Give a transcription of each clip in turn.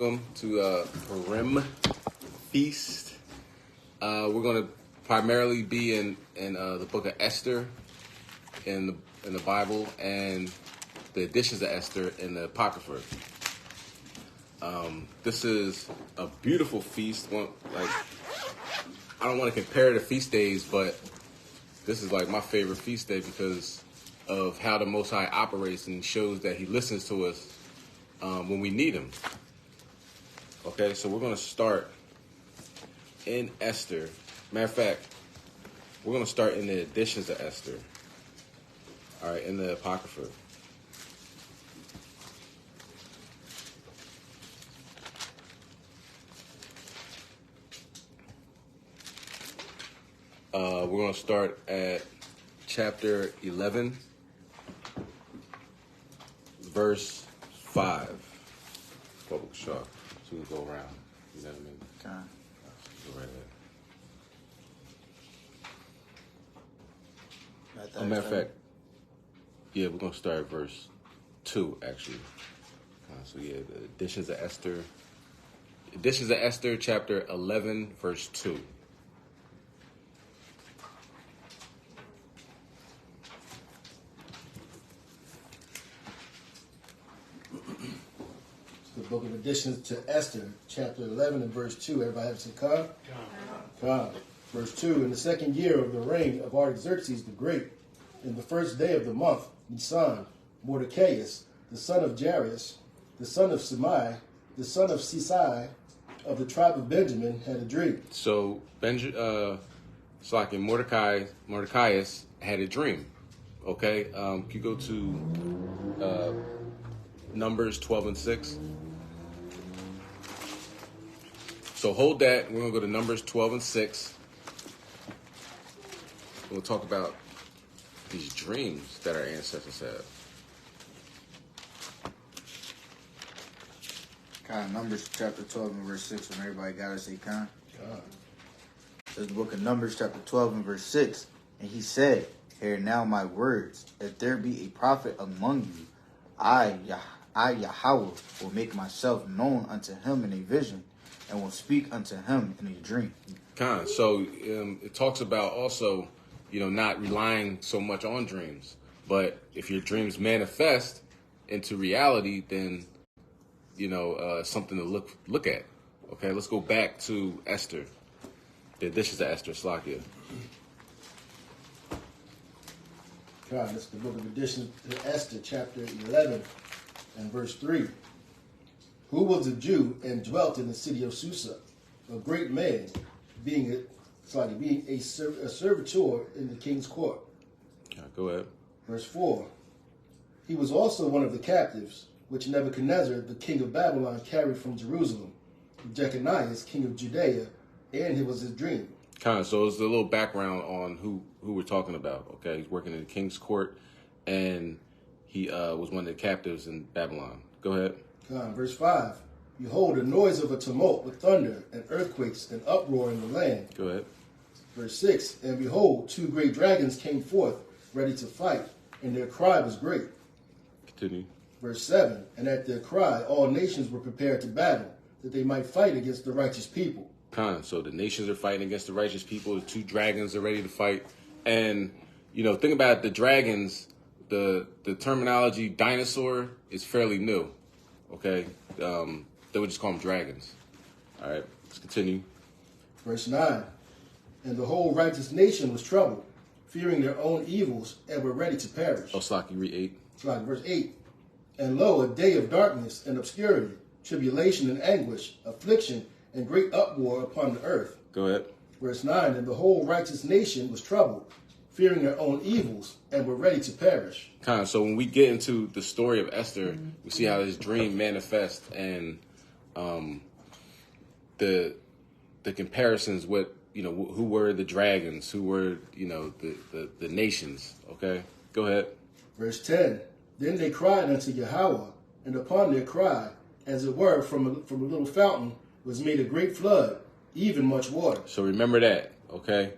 Welcome to Purim feast. We're going to primarily be in the book of Esther in the Bible and the editions of Esther in the Apocrypha. This is a beautiful feast. I don't want to compare the feast days, but this is like my favorite feast day because of how the Most High operates and shows that He listens to us when we need Him. Okay, so we're going to start in Esther. Matter of fact, we're going to start in the editions of Esther. All right, in the Apocrypha. We're going to start at chapter 11, verse 5. Public shock. So we go around. You know what I mean? Okay. Go right Right there. Matter of fact, yeah, we're going to start at verse 2, actually. So, yeah, the editions of Esther. Editions of Esther, chapter 11, verse 2. The book of Additions to Esther, chapter 11 and verse 2. Everybody have to say, Con? Con. Verse 2. In the second year of the reign of Artaxerxes the Great, in the first day of the month, Nisan, Mordecai, the son of Jairus, the son of Simei, the son of Sisai, of the tribe of Benjamin, had a dream. So, it's like in Mordecai had a dream. Okay? Can you go to Numbers 12 and 6? So hold that. We're going to go to Numbers 12 and 6. We'll talk about these dreams that our ancestors have. Con, Numbers chapter 12 and verse 6. When everybody got to say Con. Con. There's the book of Numbers chapter 12 and verse 6. And he said, "Hear now my words. If there be a prophet among you, I Yahweh, will make myself known unto him in a vision, and will speak unto him in a dream." So it talks about also, not relying so much on dreams. But if your dreams manifest into reality, then, something to look at. Okay, let's go back to Esther. The editions of Esther, Slakia. Con. This is the book of Additions to Esther, chapter 11 and verse 3. Who was a Jew and dwelt in the city of Susa, a great man, being a servitor in the king's court. Go ahead. Verse 4. He was also one of the captives, which Nebuchadnezzar, the king of Babylon, carried from Jerusalem, Jeconiah, king of Judea, and it was his dream. So it's a little background on who we're talking about. Okay, he's working in the king's court, and he was one of the captives in Babylon. Go ahead. Verse 5. Behold, a noise of a tumult with thunder and earthquakes and uproar in the land. Go ahead. Verse 6. And behold, two great dragons came forth, ready to fight, and their cry was great. Continue. Verse 7. And at their cry, all nations were prepared to battle, that they might fight against the righteous people. So the nations are fighting against the righteous people. The two dragons are ready to fight. And, think about the dragons. The terminology dinosaur is fairly new. Okay? They would just call them dragons. All right, let's continue. Verse 9. And the whole righteous nation was troubled, fearing their own evils, and were ready to perish. Slaki, read 8. Slaki, verse 8. And lo, a day of darkness and obscurity, tribulation and anguish, affliction, and great uproar upon the earth. Go ahead. Verse 9. And the whole righteous nation was troubled, fearing their own evils, and were ready to perish. So when we get into the story of Esther, we see how this dream manifests and the comparisons with, who were the dragons, who were, the nations. Okay, go ahead. Verse 10. Then they cried unto Yahweh, and upon their cry, as it were from a little fountain, was made a great flood, even much water. So remember that, okay?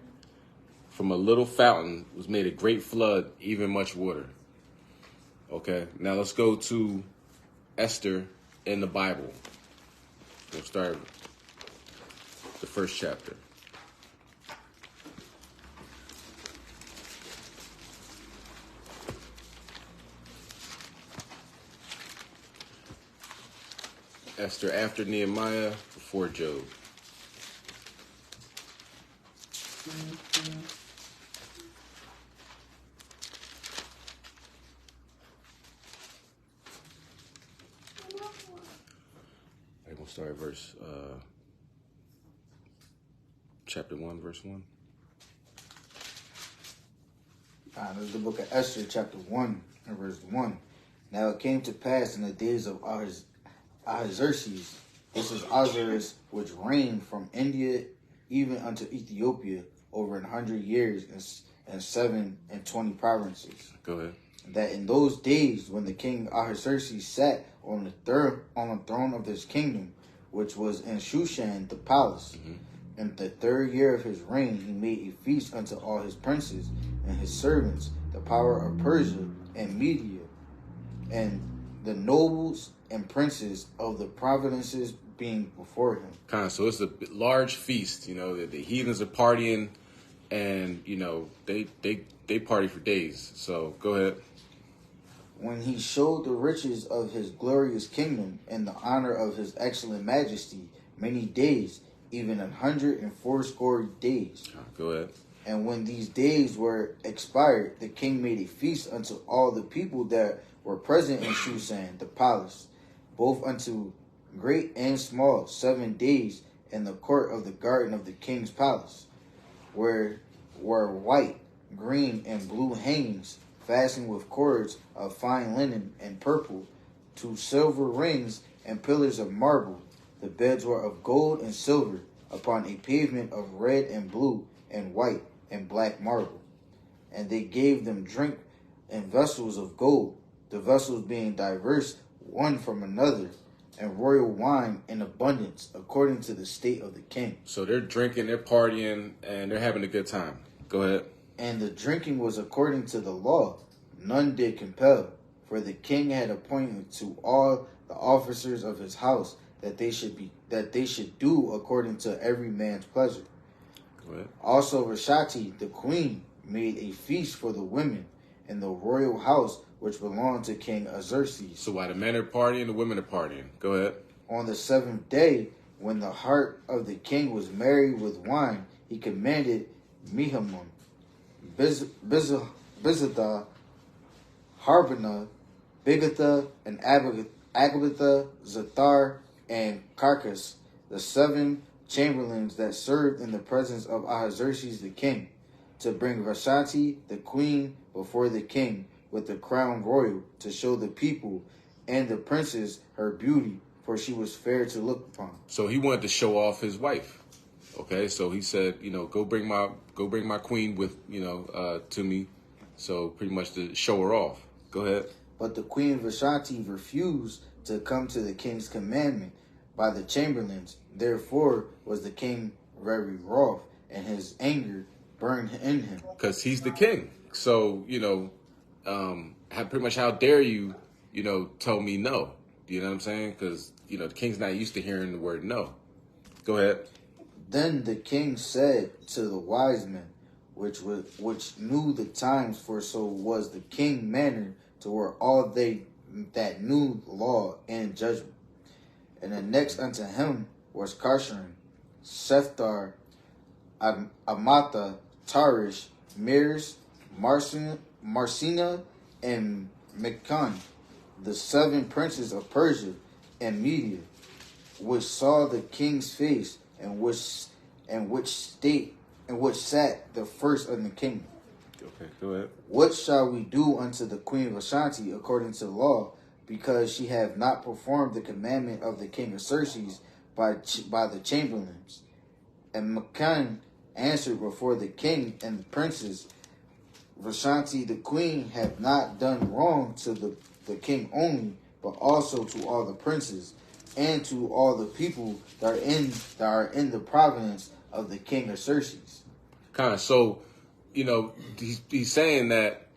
From a little fountain was made a great flood, even much water. Okay, now let's go to Esther in the Bible. We'll start the first chapter. Esther after Nehemiah, before Job. I'm going to start verse, chapter 1, verse 1. This is the book of Esther, chapter 1, and verse 1. Now it came to pass in the days of Ahasuerus, this is Ahasuerus, which reigned from India even unto Ethiopia over 100 years and 27 provinces. Go ahead. That in those days when the king Ahasuerus sat on the throne of his kingdom, which was in Shushan the palace, in the 3rd year of his reign, he made a feast unto all his princes and his servants, the power of Persia and Media, and the nobles and princes of the provinces being before him. Kind of, so it's a large feast, the heathens are partying, and, they party for days. So, go ahead. When he showed the riches of his glorious kingdom and the honor of his excellent majesty many days, even 180 days. Go ahead. And when these days were expired, the king made a feast unto all the people that were present in Shushan the palace, both unto great and small, 7 days in the court of the garden of the king's palace, where were white, green, and blue hangings, fastened with cords of fine linen and purple, 2 silver rings and pillars of marble. The beds were of gold and silver, upon a pavement of red and blue and white and black marble. And they gave them drink in vessels of gold, the vessels being diverse one from another, and royal wine in abundance, according to the state of the king. So they're drinking, they're partying, and they're having a good time. Go ahead. And the drinking was according to the law. None did compel, for the king had appointed to all the officers of his house that they should do according to every man's pleasure. Go ahead. Also Vashti, the queen, made a feast for the women in the royal house which belonged to King Xerxes. So while the men are partying, the women are partying. Go ahead. On the 7th day, when the heart of the king was merry with wine, he commanded Mehuman, Bizatha, Harbana, Bigatha, and Agabatha, Zathar, and Carcas, the 7 chamberlains that served in the presence of Ahasuerus the king, to bring Vashti the queen before the king with the crown royal, to show the people and the princes her beauty, for she was fair to look upon. So he wanted to show off his wife. Okay, so he said, go bring my queen with, to me. So pretty much to show her off. Go ahead. But the queen Vashti refused to come to the king's commandment by the chamberlains. Therefore was the king very wroth, and his anger burned in him. Because he's the king. So, pretty much how dare you, tell me no? You know what I'm saying? Because, the king's not used to hearing the word no. Go ahead. Then the king said to the wise men, which knew the times, for so was the king manner toward all they that knew law and judgment. And the next unto him was Karshon, Sethar, Amatha, Tarish, Mirs, Marcina, and Mekan, the 7 princes of Persia and Media, which saw the king's face, and which sat the first in the kingdom. Okay, go ahead. What shall we do unto the queen Vashti according to law, because she have not performed the commandment of the king of Xerxes by the chamberlains? And Mekan answered before the king and the princes, Vashti the queen have not done wrong to the king only, but also to all the princes and to all the people that are in the province of the king of Xerxes. Kind of. So, he's saying that,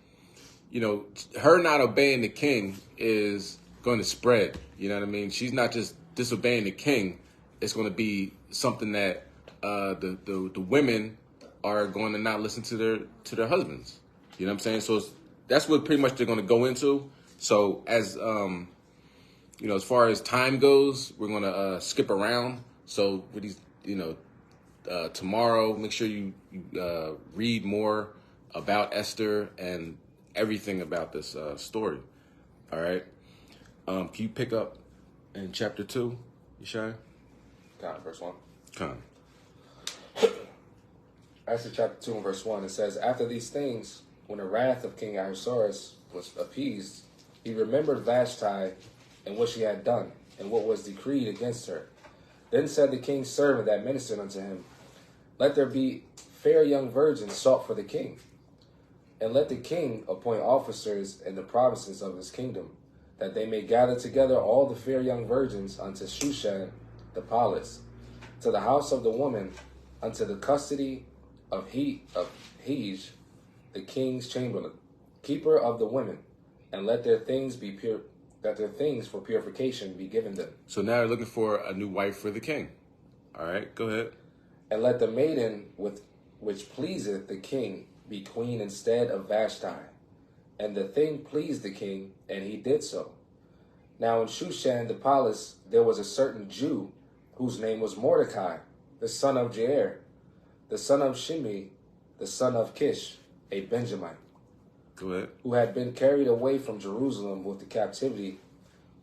her not obeying the king is going to spread. You know what I mean? She's not just disobeying the king. it's going to be something that the women are going to not listen to their husbands. You know what I'm saying? So that's what pretty much they're going to go into. So as as far as time goes, we're going to skip around. So with these, tomorrow, make sure you read more about Esther and everything about this story. All right. Can you pick up in chapter 2, Yeshai? Verse 1. Come. Esther chapter 2 and verse 1, it says, After these things, when the wrath of King Ahasuerus was appeased, he remembered Vashti and what she had done, and what was decreed against her. Then said the king's servant that ministered unto him, Let there be fair young virgins sought for the king, and let the king appoint officers in the provinces of his kingdom, that they may gather together all the fair young virgins unto Shushan the palace, to the house of the woman, unto the custody of Hej, the king's chamberlain, keeper of the women, and let their things be pure, that their things for purification be given them. So now they're looking for a new wife for the king. All right, go ahead. And let the maiden which pleaseth the king be queen instead of Vashti. And the thing pleased the king, and he did so. Now in Shushan the palace there was a certain Jew, whose name was Mordecai, the son of Jair, the son of Shimei, the son of Kish, a Benjamite, Go ahead. who had been carried away from Jerusalem with the captivity,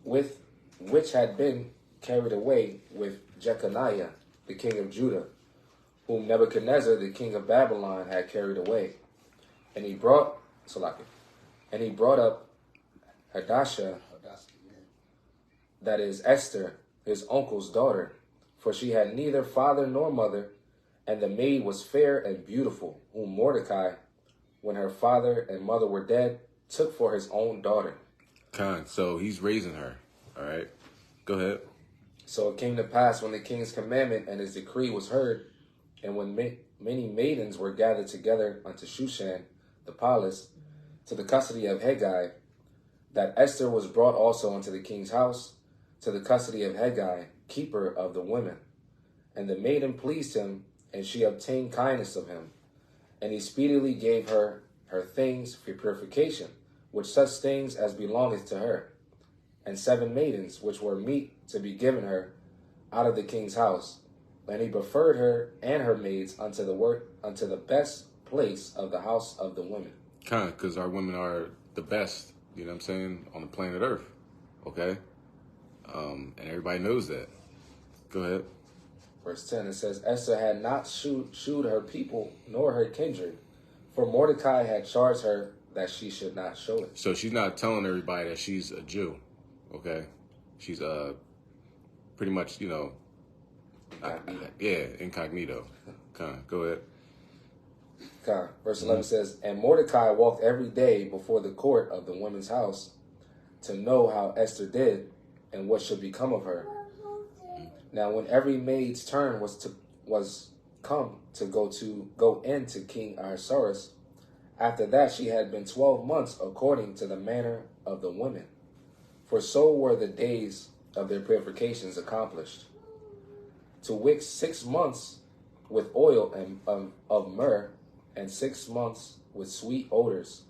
which had been carried away with Jeconiah, the king of Judah, whom Nebuchadnezzar, the king of Babylon, had carried away. And he brought up Hadassah, that is Esther, his uncle's daughter, for she had neither father nor mother, and the maid was fair and beautiful, whom Mordecai, when her father and mother were dead, took for his own daughter. So he's raising her. All right. Go ahead. So it came to pass, when the king's commandment and his decree was heard, and when many maidens were gathered together unto Shushan the palace, to the custody of Hegai, that Esther was brought also unto the king's house, to the custody of Hegai, keeper of the women. And the maiden pleased him, and she obtained kindness of him. And he speedily gave her things for purification, which such things as belongeth to her, and 7 maidens, which were meet to be given her out of the king's house. And he preferred her and her maids unto the best place of the house of the women. Because our women are the best, you know what I'm saying, on the planet Earth. Okay? And everybody knows that. Go ahead. Verse 10, it says, Esther had not shewed her people nor her kindred, for Mordecai had charged her that she should not show it. So she's not telling everybody that she's a Jew. Okay? She's pretty much, incognito. Go ahead. Verse 11 says, And Mordecai walked every day before the court of the women's house to know how Esther did and what should become of her. Now when every maid's turn was come to go in to King Ahasuerus, after that she had been 12 months according to the manner of the women. For so were the days of their purifications accomplished. To wit 6 months with oil and of myrrh, and 6 months with sweet odors,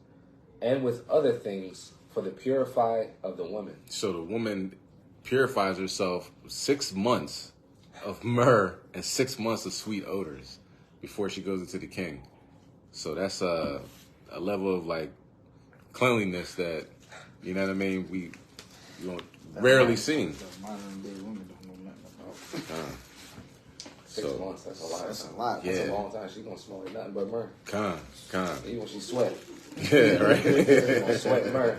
and with other things for the purify of the woman. So the woman purifies herself 6 months of myrrh and 6 months of sweet odors before she goes into the king. So that's a level of like cleanliness that, you know what I mean, we don't rarely see. The modern day women don't know nothing about. 6 months, that's a lot. That's a lot. That's Yeah. a long time. She gonna smell like nothing but myrrh. Even when she sweat. Yeah, right. She gonna sweat myrrh.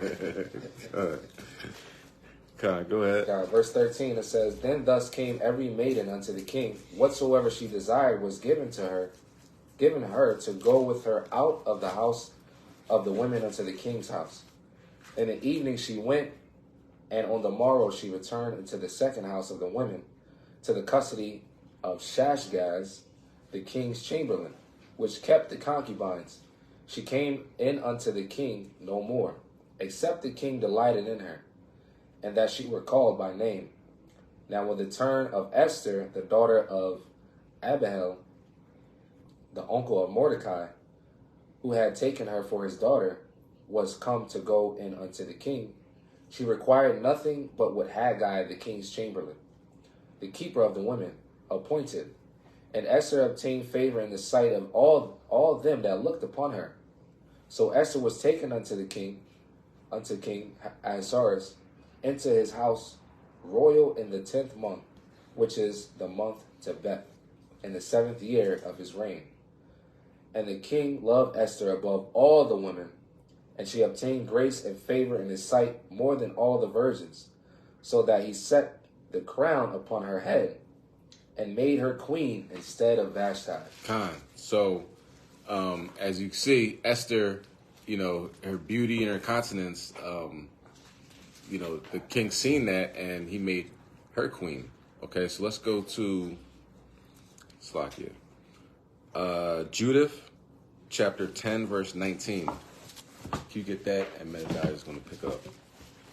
Go ahead. Verse 13, it says, Then thus came every maiden unto the king, whatsoever she desired was given her to go with her out of the house of the women unto the king's house. In the evening she went, and on the morrow she returned into the second house of the women, to the custody of Shashgaz, the king's chamberlain, which kept the concubines. She came in unto the king no more, except the king delighted in her, and that she were called by name. Now when the turn of Esther, the daughter of Abihail, the uncle of Mordecai, who had taken her for his daughter, was come to go in unto the king, she required nothing but what Haggai, the king's chamberlain, the keeper of the women, appointed. And Esther obtained favor in the sight of all them that looked upon her. So Esther was taken unto King Ahasuerus, into his house royal in the 10th month, which is the month Tebeth, in the 7th year of his reign. And the king loved Esther above all the women, and she obtained grace and favor in his sight more than all the virgins, so that he set the crown upon her head and made her queen instead of Vashti. So, as you see, Esther, her beauty and her continence, the king seen that and he made her queen. Okay, so let's go to Slakia. Judith, chapter 10, verse 19. Can you get that? And Medadiah is going to pick up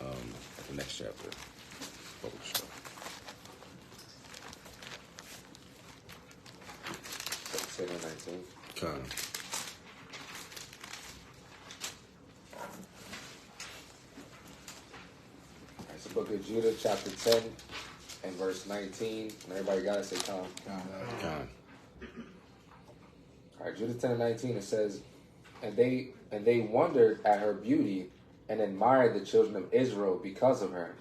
at the next chapter. Published. 10 and 19. Con. It's the book of Judah, chapter 10 and verse 19. And everybody got to say con. Con. All right, Judah 10 and 19, it says, And they wondered at her beauty and admired the children of Israel because of her.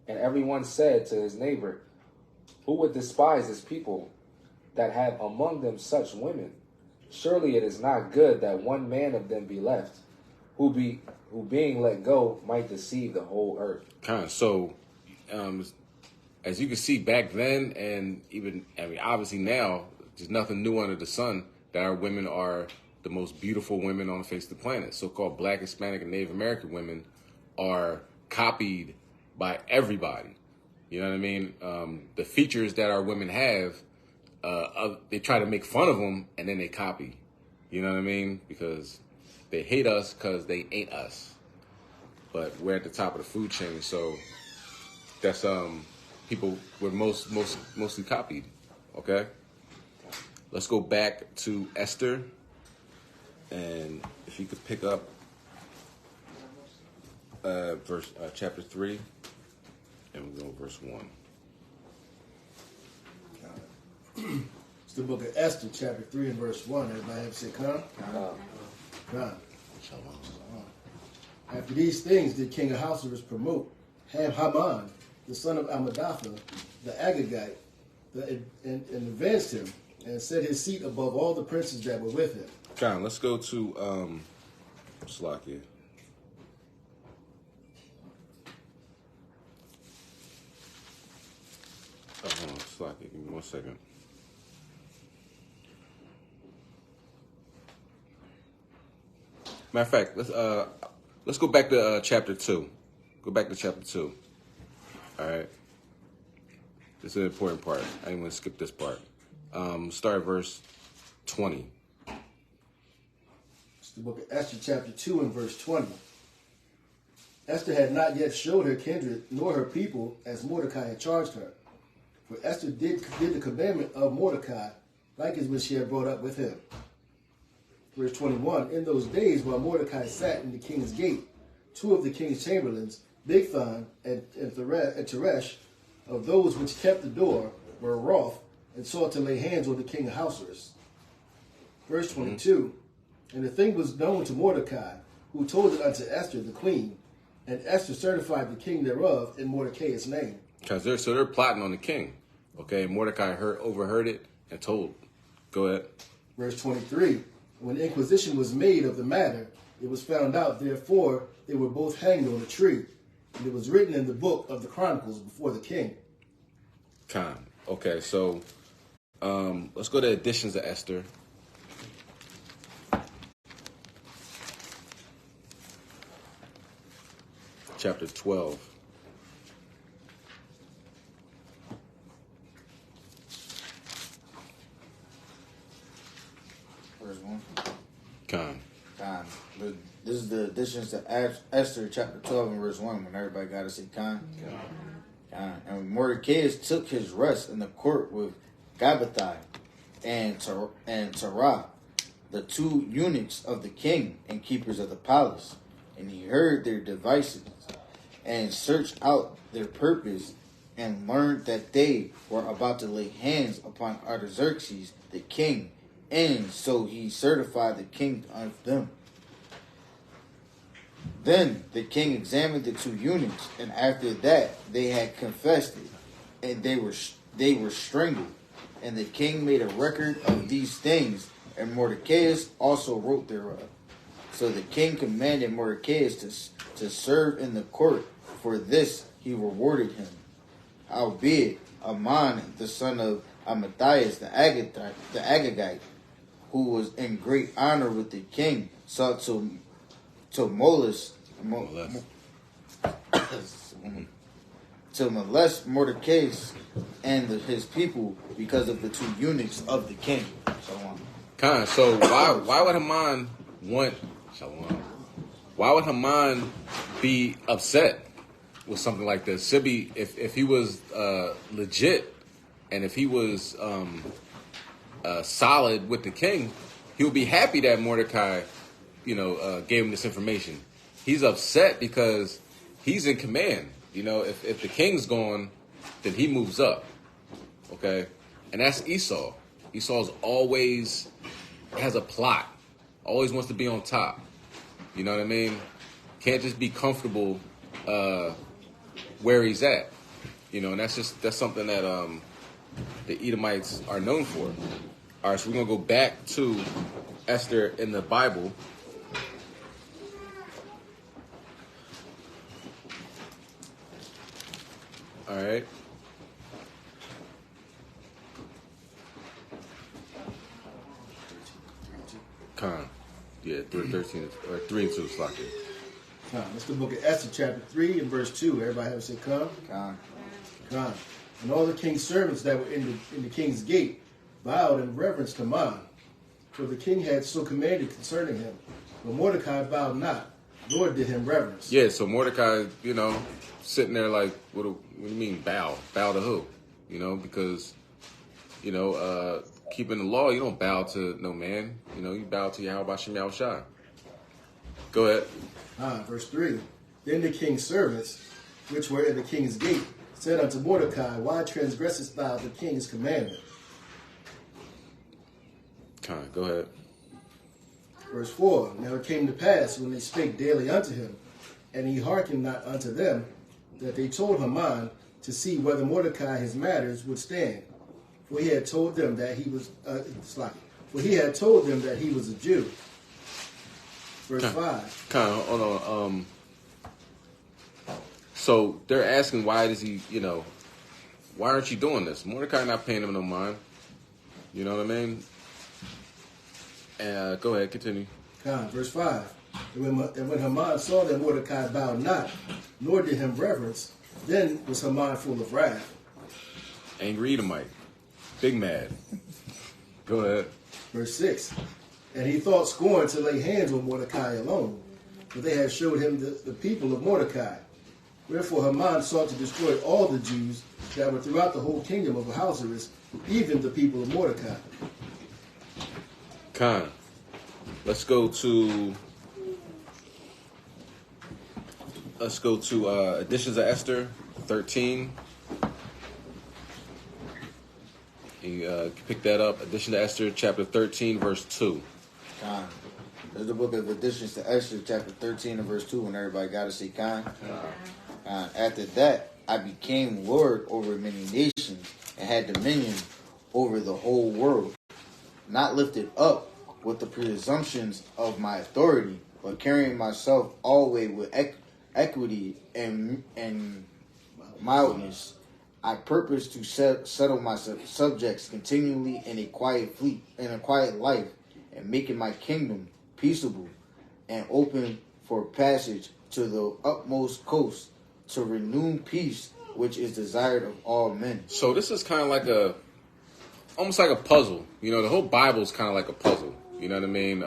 And everyone said to his neighbor, Who would despise this people that have among them such women? Surely it is not good that one man of them be left, who being let go might deceive the whole earth. So, as you can see back then, and even obviously now, there's nothing new under the sun that our women are the most beautiful women on the face of the planet. So-called Black, Hispanic, and Native American women are copied by everybody. You know what I mean? The features that our women have, they try to make fun of them, and then they copy. You know what I mean? Because they hate us because they ain't us. But we're at the top of the food chain, so that's people were mostly copied. Okay? Let's go back to Esther. And if you could pick up chapter 3, and we'll go verse 1. It's the book of Esther, chapter 3 and verse 1. Everybody have to say, Con? Con. After these things did King Ahasuerus promote Haman, the son of Ammedatha, the Agagite, and advanced him, and set his seat above all the princes that were with him. Con, let's go to Slakia. Hold on, Slakia, give me 1 second. Matter of fact, let's go back to chapter 2. Go back to chapter 2. All right. This is an important part. I didn't want to skip this part. Start at verse 20. It's the book of Esther, chapter 2 and verse 20. Esther had not yet showed her kindred nor her people as Mordecai had charged her. For Esther did the commandment of Mordecai, like as when she had brought up with him. Verse 21, In those days while Mordecai sat in the king's gate, two of the king's chamberlains, Bigthan and Teresh, of those which kept the door, were wroth, and sought to lay hands on the king Ahasuerus. Verse 22, And the thing was known to Mordecai, who told it unto Esther the queen, and Esther certified the king thereof in Mordecai's name. Because they're plotting on the king. Okay, Mordecai overheard it and told. Go ahead. Verse 23, When inquisition was made of the matter, it was found out, therefore they were both hanged on a tree. And it was written in the book of the Chronicles before the king. Okay, so let's go to Editions of Esther. Chapter 12. Verse 1. Con. This is the additions to Esther, chapter 12 and verse 1, when everybody got to say con. And Mordecai took his rest in the court with Gabbatai and Terah, the 2 eunuchs of the king and keepers of the palace. And he heard their devices and searched out their purpose and learned that they were about to lay hands upon Artaxerxes the king. And so he certified the king of them. Then the king examined the 2 eunuchs, and after that they had confessed it, and they were strangled. And the king made a record of these things, and Mordecai also wrote thereof. So the king commanded Mordecai to serve in the court. For this he rewarded him. Howbeit, Aman, the son of Amathaias the Agagite, who was in great honor with the king, sought to molest Mordecai and his people because of the 2 eunuchs of the king. So why would Haman want Shalom? Why would Haman be upset with something like this? Should be if he was legit and if he was solid with the king, he would be happy that Mordecai, gave him this information. He's upset because he's in command. If the king's gone, then he moves up. Okay, and that's Esau. Esau's always has a plot. Always wants to be on top. You know what I mean? Can't just be comfortable where he's at. And that's something that the Edomites are known for. All right, so we're gonna go back to Esther in the Bible. All right. Yeah, 13 or 3 and 2 is locked in. That's the book of Esther, chapter 3 and verse 2. Everybody have said, Con. And all the king's servants that were in the king's gate bowed in reverence to Haman, for the king had so commanded concerning him. But Mordecai bowed not, nor did him reverence. Yeah, so Mordecai, sitting there like, what do you mean bow? Bow to who? Because, keeping the law, you don't bow to no man. You bow to Yahweh Shem Yahushua. Go ahead. Verse 3. Then the king's servants, which were in the king's gate, said unto Mordecai, Why transgressest thou the king's commandment? Go ahead. Verse 4. Now it came to pass, when they spake daily unto him, and he hearkened not unto them, that they told Haman to see whether Mordecai his matters would stand. For he had told them that he was a Jew. Verse 5. Hold on. So they're asking, why does he, why aren't you doing this? Mordecai not paying him no mind. You know what I mean? And go ahead, continue. Verse 5. And when Haman saw that Mordecai bowed not, nor did him reverence, then was Haman full of wrath. Angry Edomite. Big mad. Go ahead. Verse 6. And he thought scorn to lay hands on Mordecai alone, for they had showed him the people of Mordecai. Wherefore Haman sought to destroy all the Jews that were throughout the whole kingdom of Ahasuerus, even the people of Mordecai. Let's go to Editions of Esther 13. You pick that up. Edition to Esther, chapter 13, verse 2. There's the book of Editions to Esther, chapter 13 and verse 2, and everybody got to say after that, I became Lord over many nations and had dominion over the whole world, not lifted up with the presumptions of my authority, but carrying myself always with equity and mildness. I purpose to settle my subjects continually in a quiet life, and making my kingdom peaceable and open for passage to the utmost coast, to renew peace, which is desired of all men. So this is kind of almost like a puzzle. The whole Bible is kind of like a puzzle. You know what I mean?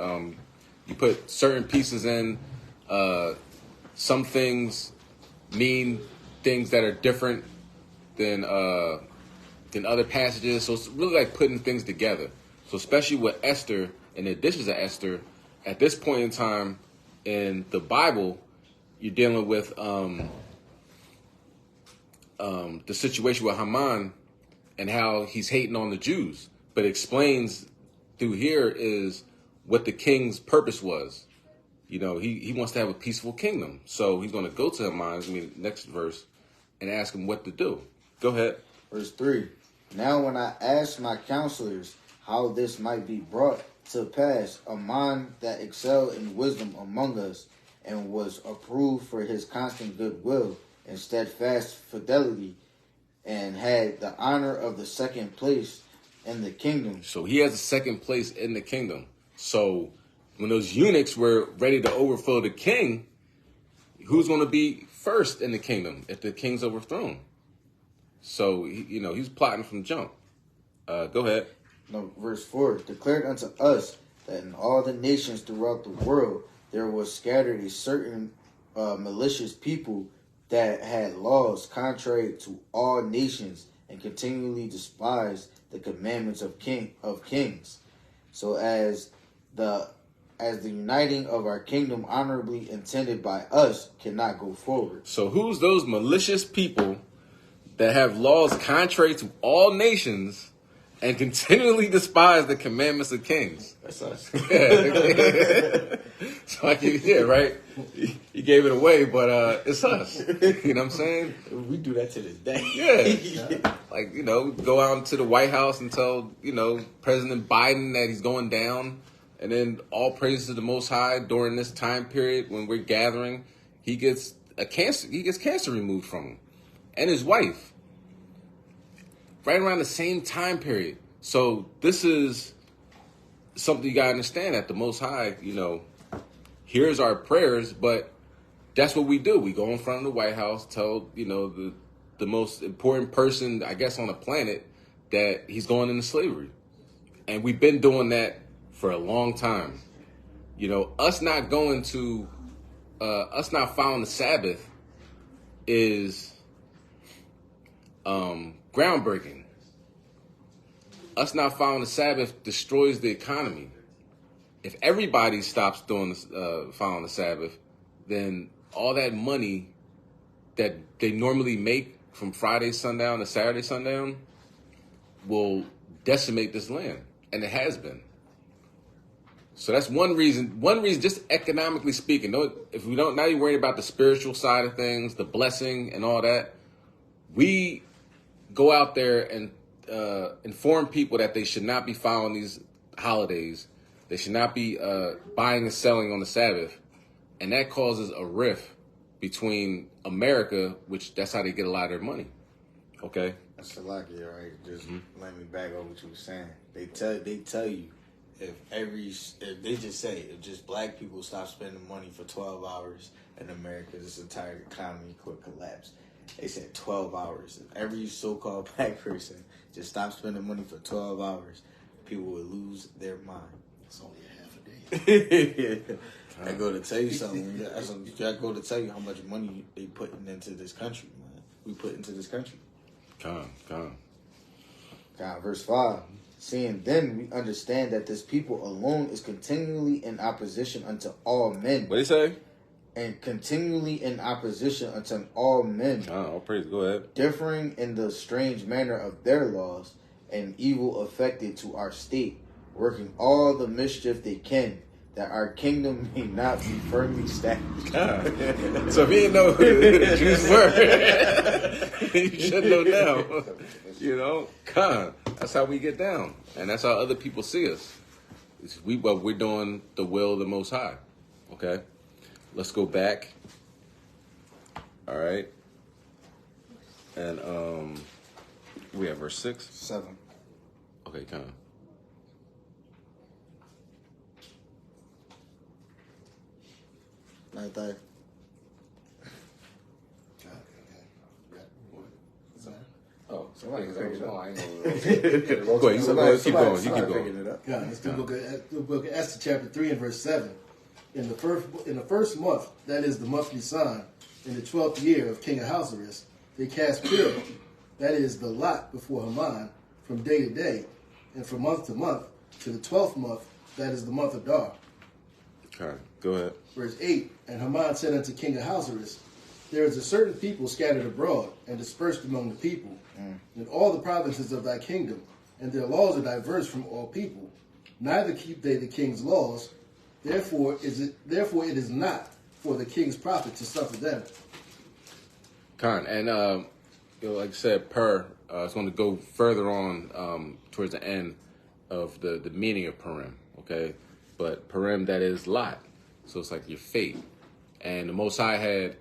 You put certain pieces in. Some things mean things that are different than other passages. So it's really like putting things together. So especially with Esther and the additions of Esther, at this point in time in the Bible, you're dealing with the situation with Haman and how he's hating on the Jews, but explains through here is what the king's purpose was. You know, he wants to have a peaceful kingdom. So he's going to go to Haman, next verse, and ask him what to do. Go ahead. Verse 3. Now when I asked my counselors how this might be brought to pass, a man that excelled in wisdom among us, and was approved for his constant goodwill and steadfast fidelity, and had the honor of the second place in the kingdom. So he has a second place in the kingdom. So when those eunuchs were ready to overthrow the king, who's going to be first in the kingdom if the king's overthrown? So, he's plotting from jump. Go ahead. No, verse 4. Declared unto us that in all the nations throughout the world there was scattered a certain malicious people that had laws contrary to all nations, and continually despised the commandments of kings. So as the uniting of our kingdom honorably intended by us cannot go forward. So who's those malicious people that have laws contrary to all nations and continually despise the commandments of kings? That's us. So right? You gave it away, but it's us. You know what I'm saying? We do that to this day. Yeah. Like, go out into the White House and tell, President Biden that he's going down. And then all praises to the Most High during this time period when we're gathering, he gets cancer removed from him and his wife. Right around the same time period. So this is something you gotta understand, that the Most High, hears our prayers, but that's what we do. We go in front of the White House, tell, the most important person, I guess, on the planet that he's going into slavery. And we've been doing that for a long time. Us not following the Sabbath is groundbreaking. Us not following the Sabbath destroys the economy. If everybody stops following the Sabbath, then all that money that they normally make from Friday sundown to Saturday sundown will decimate this land, and it has been. So that's one reason, just economically speaking. If we don't, now you're worried about the spiritual side of things, the blessing and all that. We go out there and inform people that they should not be following these holidays. They should not be buying and selling on the Sabbath. And that causes a rift between America, which that's how they get a lot of their money. Okay? That's a lot, right? Just let me back up what you were saying. They tell you, if they just say, if just black people stop spending money for 12 hours in America, this entire economy could collapse. They said 12 hours. If every so-called black person just stopped spending money for 12 hours, people would lose their mind. It's only a half a day. I go to tell you something. I go to tell you how much money they putting into this country, man. We put into this country. Come. Verse 5. Seeing then we understand that this people alone is continually in opposition unto all men. What do you say? And continually in opposition unto all men. All praise. Go ahead. Differing in the strange manner of their laws, and evil affected to our state, working all the mischief they can, that our kingdom may not be firmly established. So if you didn't know who the Jews were, you should know now. That's how we get down. And that's how other people see us. We're doing the will of the Most High. Okay? Let's go back. All right. And we have verse 6? 7. Okay, come on. Right there. Oh, somebody figured it out. I ain't know. Go ahead, keep going. God, let's do the book of Esther, chapter 3 and verse 7. In the first month, that is the monthly sign, in the 12th year of King Ahasuerus, they cast Purim, that is the lot before Haman, from day to day, and from month to month, to the 12th month, that is the month of Adar. Okay, go ahead. Verse 8, and Haman said unto King Ahasuerus, there is a certain people scattered abroad and dispersed among the people, in all the provinces of thy kingdom, and their laws are diverse from all people. Neither keep they the king's laws. Therefore it is not for the king's profit to suffer them. And like I said, it's going to go further on towards the end of the meaning of Purim. Okay, but Purim, that is lot, so it's like your fate. And the Most High had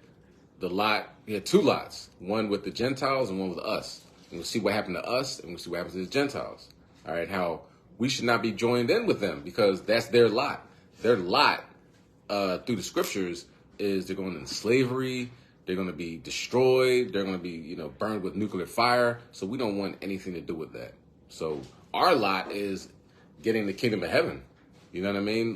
the lot. He had two lots, one with the Gentiles and one with us. And we'll see what happened to us, and we'll see what happens to the Gentiles. All right, how we should not be joined in with them because that's their lot. Their lot through the scriptures is they're going into slavery. They're going to be destroyed. They're going to be, burned with nuclear fire. So we don't want anything to do with that. So our lot is getting the kingdom of heaven. You know what I mean?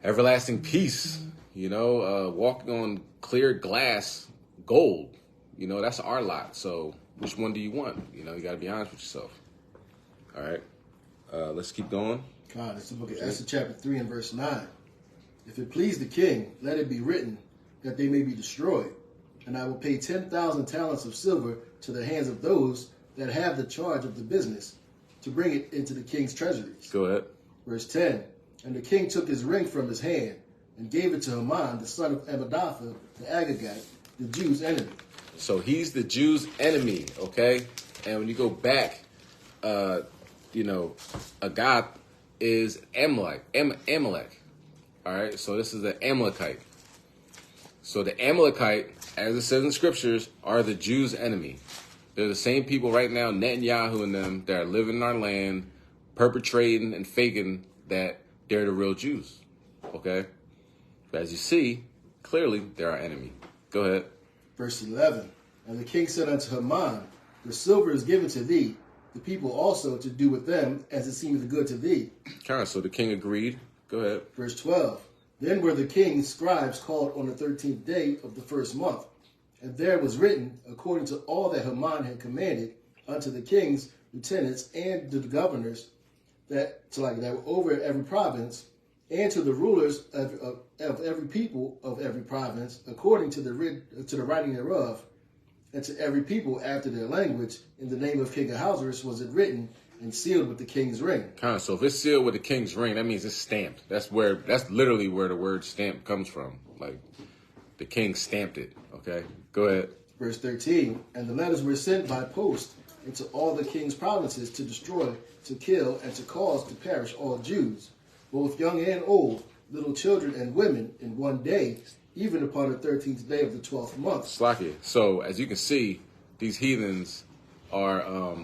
Everlasting peace. Walking on clear glass, gold. That's our lot. So which one do you want? You got to be honest with yourself. All right. Let's keep going. God, it's the book of Esther, chapter 3 and verse 9. If it please the king, let it be written that they may be destroyed. And I will pay 10,000 talents of silver to the hands of those that have the charge of the business to bring it into the king's treasuries. Go ahead. Verse 10. And the king took his ring from his hand and gave it to Haman, the son of Hammedatha, the Agagite, the Jews' enemy. So he's the Jews' enemy, okay? And when you go back, Agag is Amalek. All right, so this is the Amalekite. So the Amalekite, as it says in scriptures, are the Jews' enemy. They're the same people right now, Netanyahu and them, that are living in our land, perpetrating and faking that they're the real Jews, okay? But as you see, clearly they're our enemy. Go ahead. Verse 11, and the king said unto Haman, the silver is given to thee, the people also to do with them as it seemeth good to thee. Okay, so the king agreed. Go ahead. Verse 12, then were the king's scribes called on the 13th day of the first month, and there was written, according to all that Haman had commanded, unto the king's lieutenants and to the governors that were over every province, and to the rulers of every people of every province, according to the writing thereof, and to every people after their language, in the name of King Ahasuerus was it written and sealed with the king's ring. So if it's sealed with the king's ring, that means it's stamped. That's literally where the word stamp comes from. Like the king stamped it. Okay, go ahead. Verse 13, and the letters were sent by post into all the king's provinces to destroy, to kill, and to cause to perish all Jews, both young and old, little children and women, in one day, even upon the 13th day of the 12th month. Slacky. So as you can see, these heathens are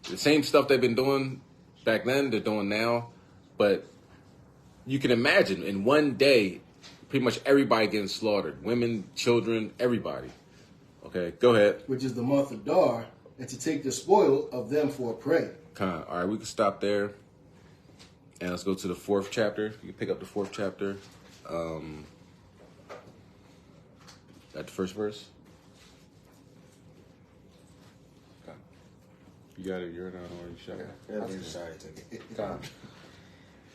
the same stuff they've been doing back then, they're doing now. But you can imagine in one day, pretty much everybody getting slaughtered. Women, children, everybody. Okay, go ahead. Which is the month of Adar, and to take the spoil of them for a prey. All right, we can stop there. And let's go to the 4th chapter. You can pick up the 4th chapter. At the first verse. Okay. You got it. You're not already shot.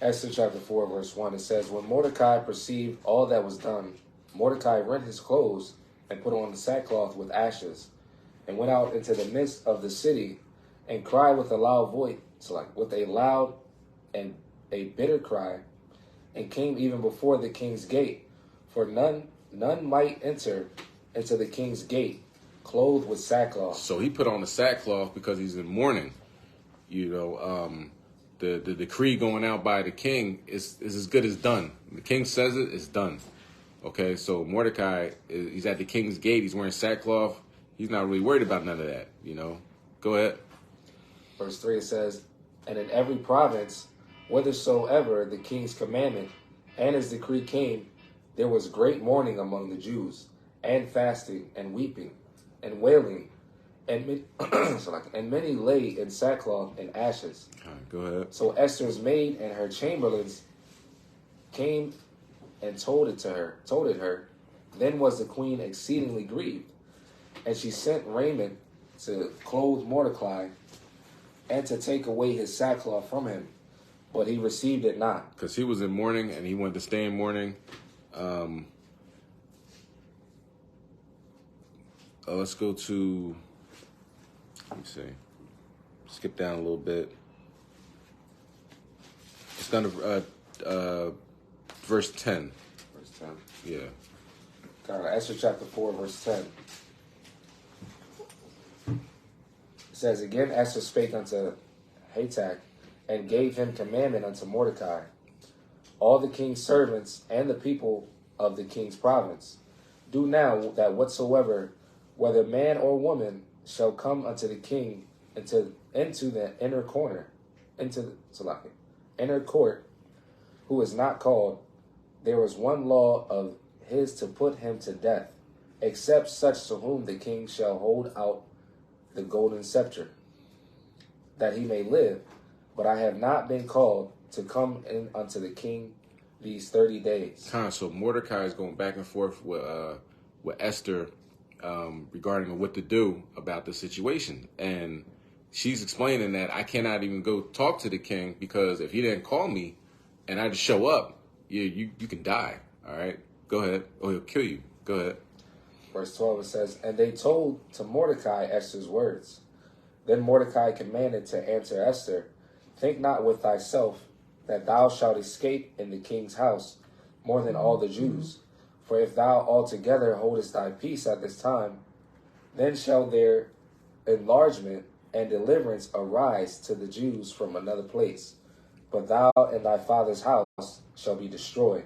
Esther chapter 4, verse 1, it says, when Mordecai perceived all that was done, Mordecai rent his clothes and put on the sackcloth with ashes, and went out into the midst of the city, and cried with a loud voice, with a loud and a bitter cry, and came even before the king's gate. For none might enter into the king's gate, clothed with sackcloth. So he put on the sackcloth because he's in mourning. The decree going out by the king is as good as done. The king says it, it's done. Okay, so Mordecai, he's at the king's gate. He's wearing sackcloth. He's not really worried about none of that, Go ahead. Verse 3, it says, and in every province, whithersoever the king's commandment and his decree came, there was great mourning among the Jews, and fasting, and weeping, and wailing, and many lay in sackcloth and ashes. All right, go ahead. So Esther's maid and her chamberlains came and told it her. Then was the queen exceedingly grieved, and she sent raiment to clothe Mordecai and to take away his sackcloth from him, but he received it not. Because he was in mourning and he wanted to stay in mourning. Let's go to, let me see, skip down a little bit. It's down to verse 10. Verse 10. Yeah. Esther chapter 4, verse 10. It says, Again Esther spake unto Hatach, and gave him commandment unto Mordecai, all the king's servants and the people of the king's province. Do now that whatsoever, whether man or woman, shall come unto the king into the inner corner, into the inner court, who is not called, there is one law of his to put him to death, except such to whom the king shall hold out the golden scepter, that he may live. But I have not been called to come in unto the king these 30 days. So Mordecai is going back and forth with Esther regarding what to do about the situation. And she's explaining that I cannot even go talk to the king because if he didn't call me and I just show up, you can die. All right, go ahead. Or he'll kill you. Go ahead. Verse 12, it says, And they told to Mordecai Esther's words. Then Mordecai commanded to answer Esther, Think not with thyself that thou shalt escape in the king's house more than all the Jews. For if thou altogether holdest thy peace at this time, then shall their enlargement and deliverance arise to the Jews from another place. But thou and thy father's house shall be destroyed.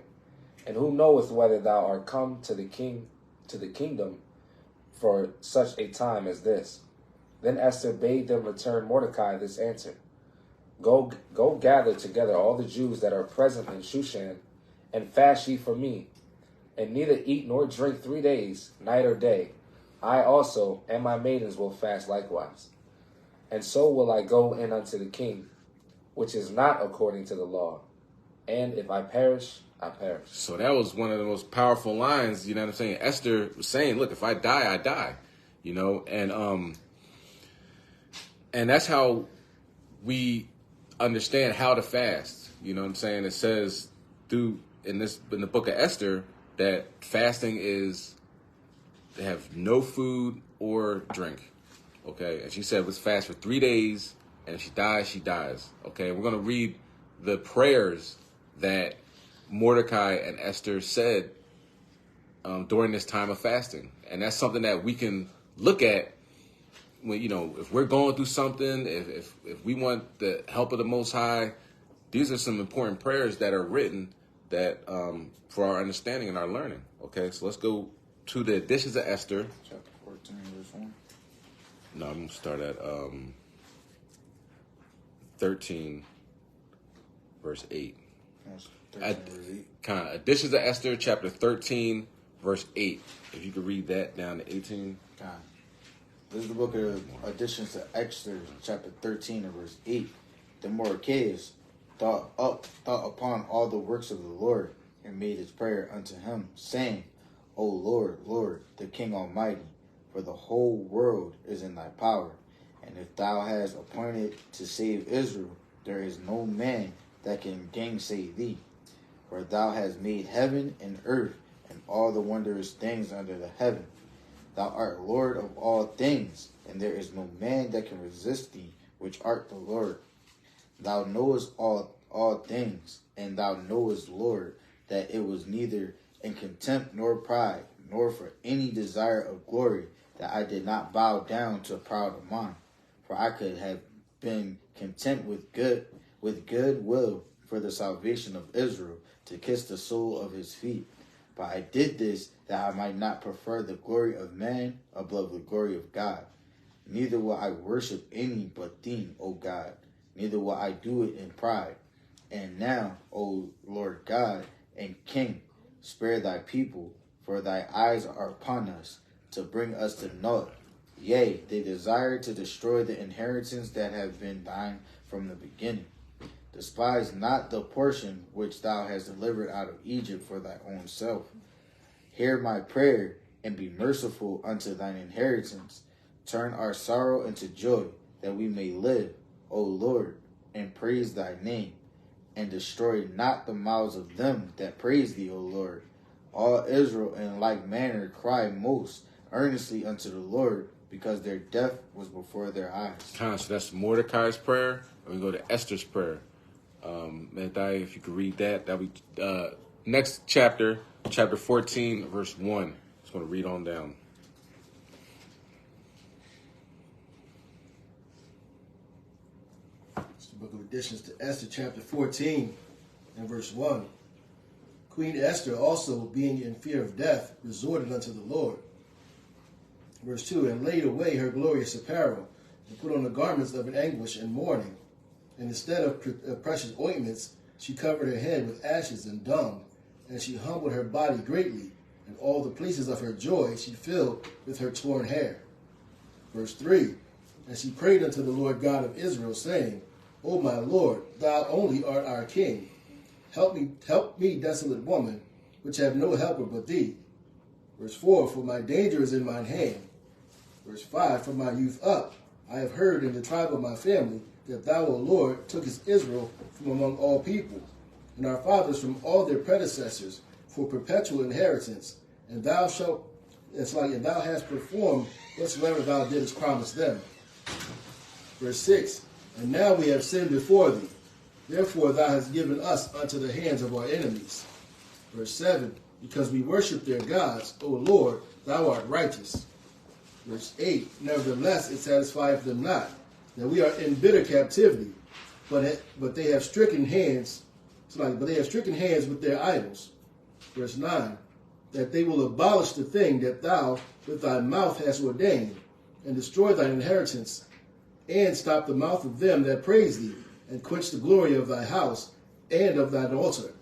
And who knoweth whether thou art come to the kingdom for such a time as this? Then Esther bade them return Mordecai this answer. Go gather together all the Jews that are present in Shushan, and fast ye for me, and neither eat nor drink 3 days, night or day. I also and my maidens will fast likewise. And so will I go in unto the king, which is not according to the law. And if I perish, I perish. So that was one of the most powerful lines, you know what I'm saying? Esther was saying, look, if I die, I die. You know, and that's how we understand how to fast. You know what I'm saying? It says in the book of Esther that fasting is to have no food or drink. Okay, and she said let's fast for 3 days, and if she dies, she dies. Okay, we're gonna read the prayers that Mordecai and Esther said during this time of fasting, and that's something that we can look at when, you know, if we're going through something, if we want the help of the Most High. These are some important prayers that are written that for our understanding and our learning. Okay, so let's go to the Additions of Esther. Chapter 14, verse 1. No, I'm going to start at 13, verse 8. 13, verse 8. Additions of Esther, chapter 13, verse 8. If you could read that down to 18. This is the book of Additions to Esther, chapter 13, and verse 8. Then Mordecai thought upon all the works of the Lord, and made his prayer unto him, saying, O Lord, Lord, the King Almighty, for the whole world is in thy power. And if thou hast appointed to save Israel, there is no man that can gainsay thee. For thou hast made heaven and earth, and all the wondrous things under the heaven. Thou art Lord of all things, and there is no man that can resist thee, which art the Lord. Thou knowest all things, and thou knowest, Lord, that it was neither in contempt nor pride, nor for any desire of glory, that I did not bow down to a proud of mind. For I could have been content with good will for the salvation of Israel, to kiss the sole of his feet. But I did this that I might not prefer the glory of man above the glory of God. Neither will I worship any but thee, O God, neither will I do it in pride. And now, O Lord God and King, spare thy people, for thy eyes are upon us, to bring us to naught. Yea, they desire to destroy the inheritance that have been thine from the beginning. Despise not the portion which thou hast delivered out of Egypt for thy own self. Hear my prayer, and be merciful unto thine inheritance. Turn our sorrow into joy, that we may live, O Lord, and praise thy name. And destroy not the mouths of them that praise thee, O Lord. All Israel in like manner cry most earnestly unto the Lord, because their death was before their eyes. So that's Mordecai's prayer. And we go to Esther's prayer. Manthai, if you could read that, that'll be next chapter, chapter 14, verse 1. Just going to read on down. It's the book of additions to Esther, chapter 14, and verse 1. Queen Esther also, being in fear of death, resorted unto the Lord. Verse 2, and laid away her glorious apparel, and put on the garments of an anguish and mourning. And instead of precious ointments, she covered her head with ashes and dung, and she humbled her body greatly, and all the places of her joy she filled with her torn hair. Verse 3, and she prayed unto the Lord God of Israel, saying, O my Lord, thou only art our king. Help me, desolate woman, which have no helper but thee. Verse 4, for my danger is in mine hand. Verse 5, from my youth up, I have heard in the tribe of my family that thou, O Lord, tookest Israel from among all people, and our fathers from all their predecessors, for perpetual inheritance, and thou hast performed whatsoever thou didst promise them. Verse 6, and now we have sinned before thee, therefore thou hast given us unto the hands of our enemies. Verse 7, because we worship their gods, O Lord, thou art righteous. Verse 8, nevertheless it satisfieth them not, that we are in bitter captivity, but they have stricken hands, with their idols. Verse 9, that they will abolish the thing that thou with thy mouth hast ordained, and destroy thine inheritance, and stop the mouth of them that praise thee, and quench the glory of thy house and of thine altar.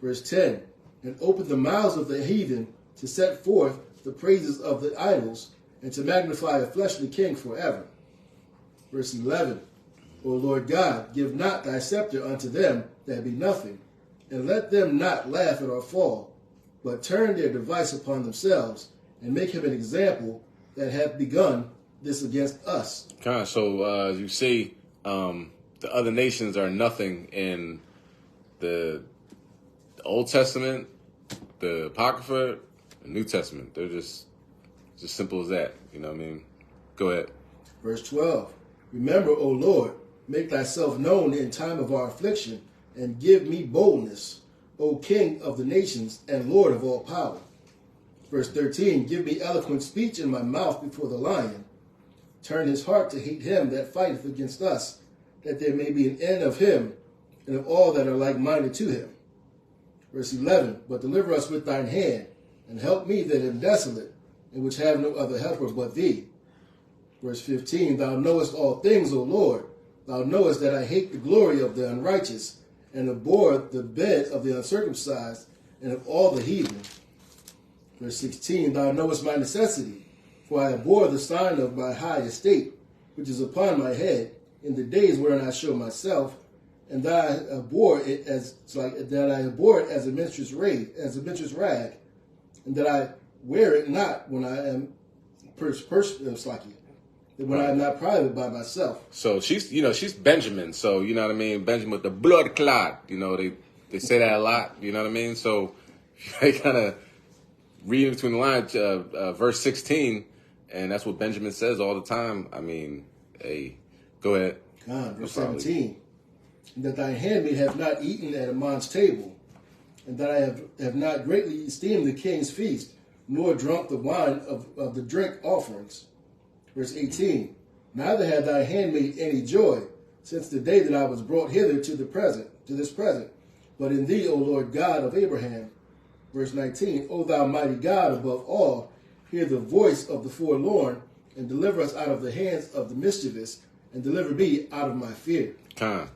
Verse 10, and open the mouths of the heathen to set forth the praises of the idols, and to magnify a fleshly king forever. Verse 11, O Lord God, give not thy scepter unto them that be nothing, and let them not laugh at our fall, but turn their device upon themselves, and make him an example that hath begun this against us. So you see, the other nations are nothing in the Old Testament, the Apocrypha, the New Testament. They're just as simple as that. You know what I mean? Go ahead. Verse 12. Remember, O Lord, make thyself known in time of our affliction, and give me boldness, O King of the nations and Lord of all power. Verse 13. Give me eloquent speech in my mouth before the lion. Turn his heart to hate him that fighteth against us, that there may be an end of him and of all that are like-minded to him. Verse 11. But deliver us with thine hand, and help me that am desolate, and which have no other helper but thee. Verse 15, thou knowest all things, O Lord. Thou knowest that I hate the glory of the unrighteous, and abhor the bed of the uncircumcised, and of all the heathen. Verse 16, thou knowest my necessity, for I abhor the sign of my high estate, which is upon my head, in the days wherein I show myself, and that I abhor it as a minstrel's rag, and that I wear it not when I am when I am not private by myself. So she's Benjamin. So you know what I mean? Benjamin with the blood clot. You know, they say that a lot. You know what I mean? So I kind of read between the lines, verse 16, and that's what Benjamin says all the time. I mean, hey, go ahead. Verse 17, and that thy handmaid have not eaten at a man's table, and that I have not greatly esteemed the king's feast, nor drunk the wine of the drink offerings. Verse 18, neither had thy handmaid any joy, since the day that I was brought hither to this present, but in thee, O Lord God of Abraham. Verse 19, O thou mighty God above all, hear the voice of the forlorn, and deliver us out of the hands of the mischievous, and deliver me out of my fear. All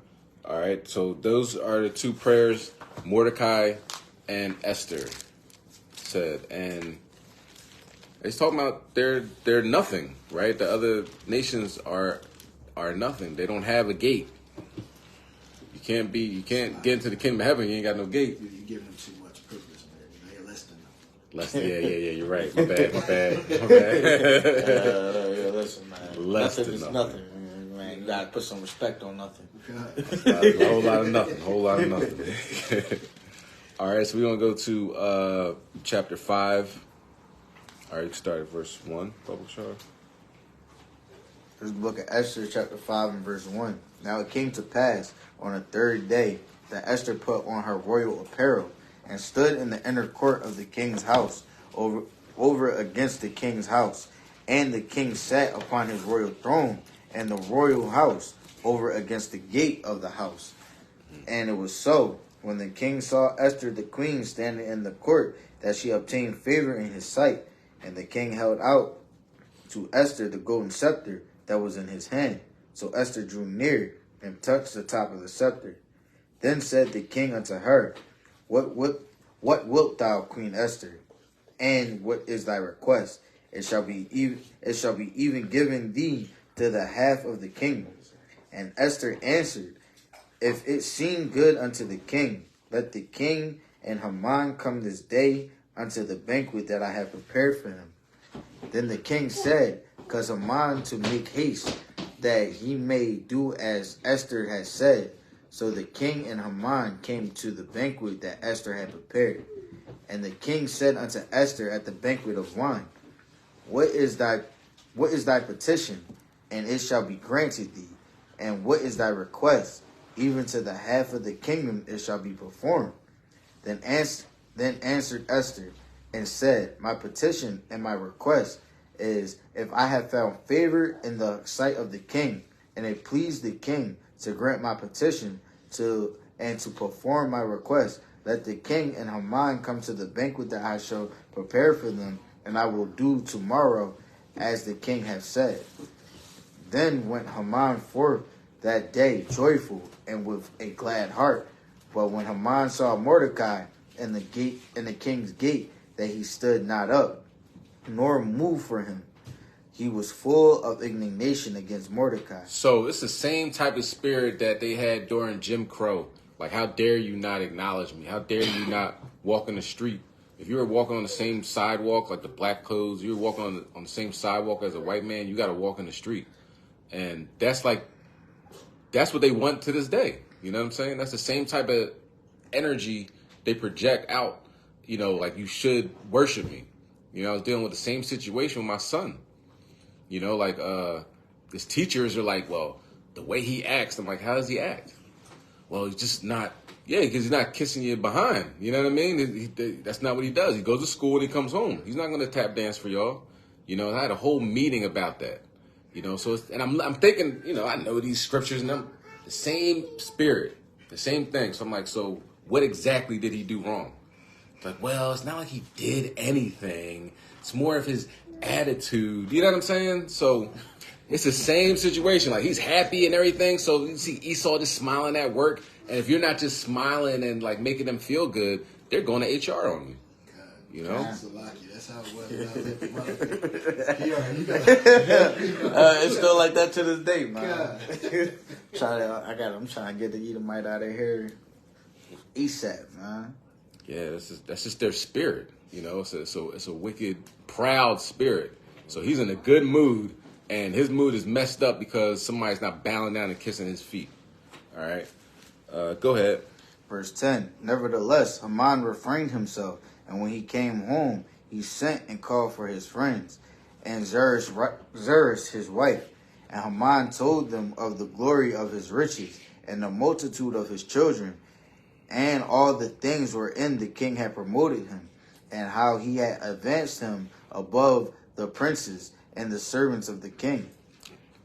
right, so those are the two prayers Mordecai and Esther said, and it's talking about they're nothing, right? The other nations are nothing. They don't have a gate. You can't get into the kingdom of heaven. You ain't got no gate. You're giving them too much purpose, man. You're less than them. Yeah. You're right. My bad. Listen, man. Less nothing than is nothing. nothing, man. You gotta put some respect on nothing. A whole lot of nothing. Whole lot of nothing. All right, so we're going to go to chapter 5. All right, you start at verse 1, Bubble Char. This is the book of Esther, chapter 5 and verse 1. Now it came to pass on the third day that Esther put on her royal apparel and stood in the inner court of the king's house over against the king's house. And the king sat upon his royal throne in the royal house over against the gate of the house. And it was so, when the king saw Esther the queen standing in the court, that she obtained favor in his sight. And the king held out to Esther the golden scepter that was in his hand. So Esther drew near and touched the top of the scepter. Then said the king unto her, What wilt thou, Queen Esther? And what is thy request? It shall be even given thee to the half of the kingdom. And Esther answered, If it seem good unto the king, let the king and Haman come this day unto the banquet that I have prepared for him. Then the king said, Cause Haman to make haste, that he may do as Esther had said. So the king and Haman came to the banquet that Esther had prepared. And the king said unto Esther at the banquet of wine, What is thy petition? And it shall be granted thee. And what is thy request? Even to the half of the kingdom it shall be performed. Then answered Esther and said, My petition and my request is, if I have found favor in the sight of the king, and it pleased the king to grant my petition and to perform my request, let the king and Haman come to the banquet that I shall prepare for them, and I will do tomorrow as the king hath said. Then went Haman forth that day joyful and with a glad heart. But when Haman saw Mordecai in the king's gate, that he stood not up, nor moved for him, he was full of indignation against Mordecai. So it's the same type of spirit that they had during Jim Crow. Like, how dare you not acknowledge me? How dare you not walk in the street? If you were walking on the same sidewalk, like the black clothes, you were walking on the same sidewalk as a white man, you got to walk in the street. And that's what they want to this day. You know what I'm saying? That's the same type of energy they project out. You know, like, you should worship me. You know, I was dealing with the same situation with my son. You know, like, his teachers are like, well, the way he acts. I'm like, how does he act? Well, he's just not, because he's not kissing you behind. You know what I mean? That's not what he does. He goes to school and he comes home. He's not going to tap dance for y'all. You know, I had a whole meeting about that. You know, so, and I'm thinking, you know, I know these scriptures and them, the same spirit, the same thing. So I'm like, so what exactly did he do wrong? It's like, well, it's not like he did anything. It's more of his attitude. You know what I'm saying? So it's the same situation. Like, he's happy and everything. So you see Esau just smiling at work. And if you're not just smiling and like making them feel good, they're going to HR on you. You know? That's how it was. It's still like that to this day, man. I'm trying to get the Edomite out of here ASAP, man. Yeah, that's just their spirit. You know, it's a wicked, proud spirit. So he's in a good mood, and his mood is messed up because somebody's not bowing down and kissing his feet. All right, go ahead. Verse 10. Nevertheless, Haman refrained himself, and when he came home, he sent and called for his friends and Zeresh his wife. And Haman told them of the glory of his riches and the multitude of his children, and all the things wherein the king had promoted him, and how he had advanced him above the princes and the servants of the king.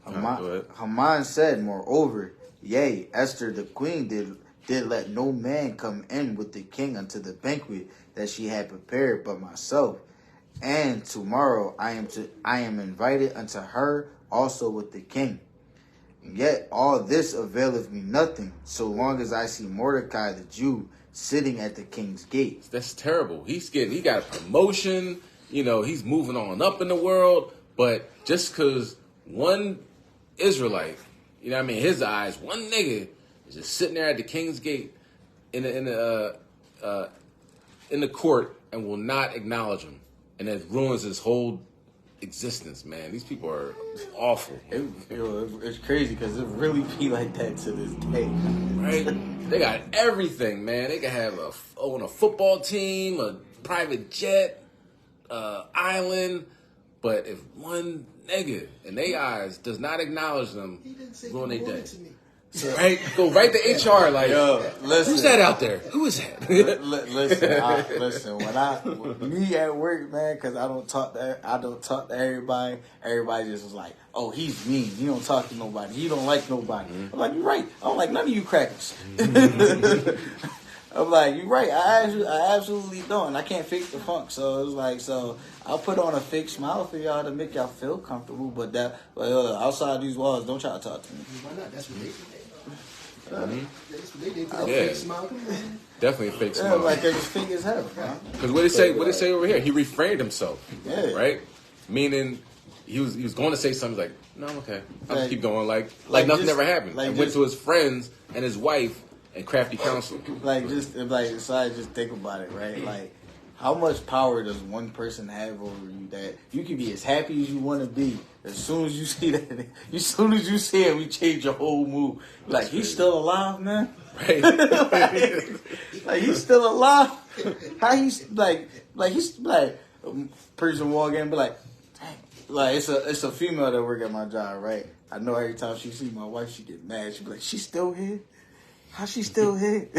Haman said, moreover, yea, Esther the queen did let no man come in with the king unto the banquet that she had prepared but myself. And tomorrow I am invited unto her also with the king. Yet all this availeth me nothing, so long as I see Mordecai the Jew sitting at the king's gate. That's terrible. He got a promotion. You know, he's moving on up in the world. But just because one Israelite, you know what I mean, his eyes, one nigga is just sitting there at the king's gate in the court and will not acknowledge him. And it ruins his whole existence, man. These people are awful. It's crazy because it really be like that to this day. Right? They got everything, man. They can have own a football team, a private jet, island. But if one nigga in their eyes does not acknowledge them, ruin their day. Right? Go right to HR. Like, yo, listen, who's that out there? Who is that? listen. When me at work, man, because I don't talk to everybody. Everybody just was like, "Oh, he's mean. He don't talk to nobody. He don't like nobody." I'm like, "You're right. I don't like none of you crackers." I'm like, "You're right. I absolutely don't. And I can't fake the funk." So it was like, I'll put on a fake smile for y'all to make y'all feel comfortable. But outside these walls, don't try to talk to me. Why not? That's what they did. Mm-hmm. They put a fake smile. Definitely a fake smile. Like they're just fake as hell, man. Because what they say over here, he refrained himself. Yeah. Right? Meaning he was going to say something like, "No, I'm okay. I'll just keep going like nothing ever happened." Like and went to his friends and his wife and crafty counsel. So I just think about it, right? Like, how much power does one person have over you that you can be as happy as you want to be? As soon as you see that, as soon as you see him, we change your whole mood. Like, he's still alive, man. Right? like he's still alive. How he's he's like person walk in and be like, dang. Like it's a female that work at my job, right? I know every time she see my wife, she get mad. She be like, "She's still here? How she still here?"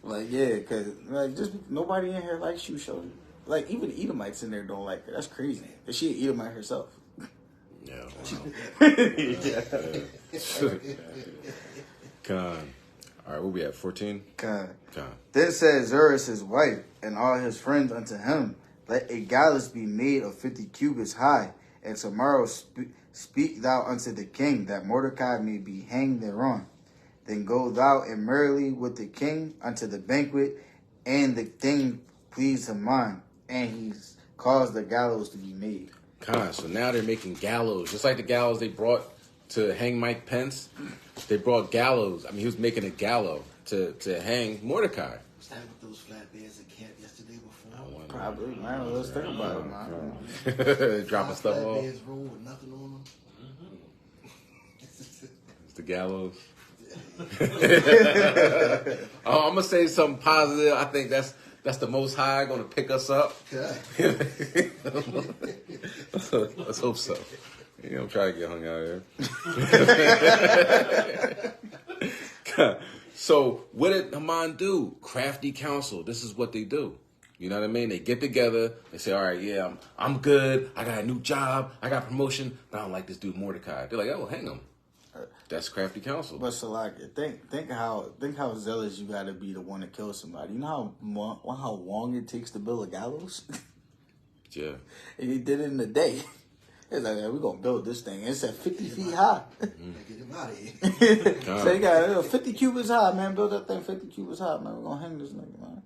Like, yeah, cause like just nobody in here likes you, Shorty. Like even Edomites in there don't like her. That's crazy. And she an Edomite herself. Yeah. Con. All right, where we at? 14. Con. Then said Zeus his wife and all his friends unto him, "Let a gallows be made of 50 cubits high, and tomorrow speak thou unto the king, that Mordecai may be hanged thereon. Then go thou and merrily with the king unto the banquet, and the thing pleased him mind, and he caused the gallows to be made." Con. So now they're making gallows, just like the gallows they brought to hang Mike Pence. They brought gallows. I mean, he was making a gallows to hang Mordecai. Was that with those flatbeds at camp yesterday before? Probably, man. Let's think about it, man. Dropping stuff off. Flatbeds roll with nothing on them. It's the gallows. I'm gonna say something positive. I think that's the Most High gonna pick us up. Let's hope so. You know, try to get hung out here. So what did Haman do? Crafty counsel. This is what they do. You know what I mean? They get together. They say, "All right, yeah, I'm good. I got a new job. I got promotion. But I don't like this dude Mordecai." They're like, "Oh, hang him." That's crafty counsel. But Salaki, think how zealous you gotta be to want to kill somebody. You know how long it takes to build a gallows? Yeah. And he did it in a day. It's like, "We're gonna build this thing." It's at 50 feet high. Get him out of here. So you got 50 cubits high, man. Build that thing 50 cubits high, man. We're gonna hang this nigga, man.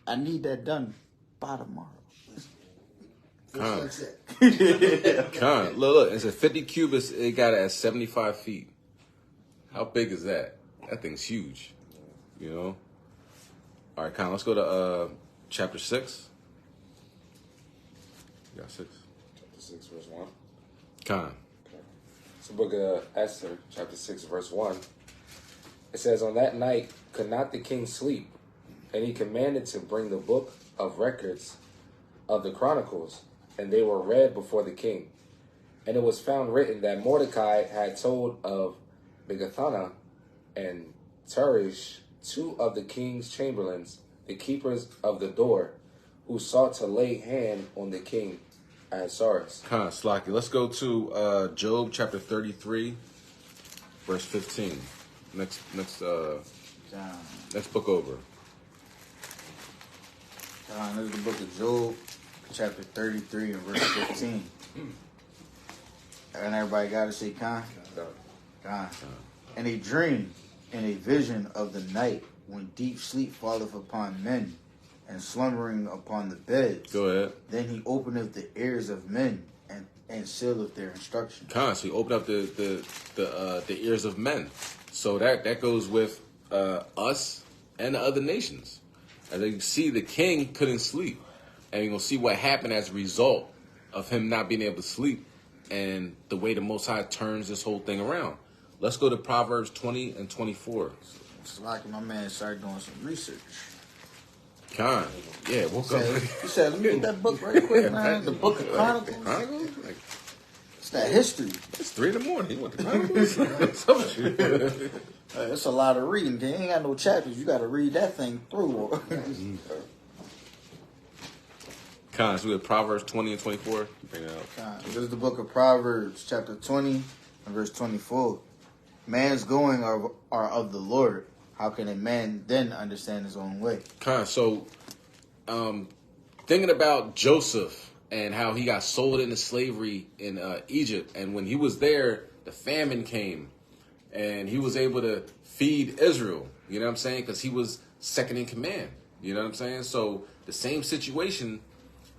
I need that done by tomorrow. Con. Look, it's a 50 cubits. It got it at 75 feet. How big is that? That thing's huge. You know? All right, Con, let's go to chapter 6. You got 6? Chapter 6, verse 1. Con. Okay. It's the book of Esther, chapter 6, verse 1. It says, "On that night could not the king sleep, and he commanded to bring the book of records of the chronicles, and they were read before the king. And it was found written that Mordecai had told of Bigthana and Teresh, 2 of the king's chamberlains, the keepers of the door, who sought to lay hand on the king Ahasuerus." Con, Slaki. Let's go to Job chapter 33, verse 15. Next book over. This is the book of Job, chapter 33 and verse 15. And everybody got to say, "Con." Con. "And a dream and a vision of the night, when deep sleep falleth upon men, and slumbering upon the beds. Go ahead. Then he openeth the ears of men, and sealeth their instruction." Con, so he opened up the ears of men. So that goes with us and the other nations. As you see, the king couldn't sleep. And you're going to see what happened as a result of him not being able to sleep and the way the Most High turns this whole thing around. Let's go to Proverbs 20 and 24. It's like my man started doing some research. Con, yeah, woke up. He said, let me get that book right quick, man. The Book of Chronicles. Chronicles? Like, It's that history. it's 3 in the morning. You want the Chronicles? What's up with you? It's a lot of reading. You ain't got no chapters. You got to read that thing through. Con, so we have Proverbs 20 and 24. Bring it out. This is the book of Proverbs, chapter 20, and verse 24. Man's going are of the Lord. How can a man then understand his own way? Con, so thinking about Joseph and how he got sold into slavery in Egypt, and when he was there, the famine came, and he was able to feed Israel. You know what I'm saying? Because he was second in command. You know what I'm saying? So the same situation,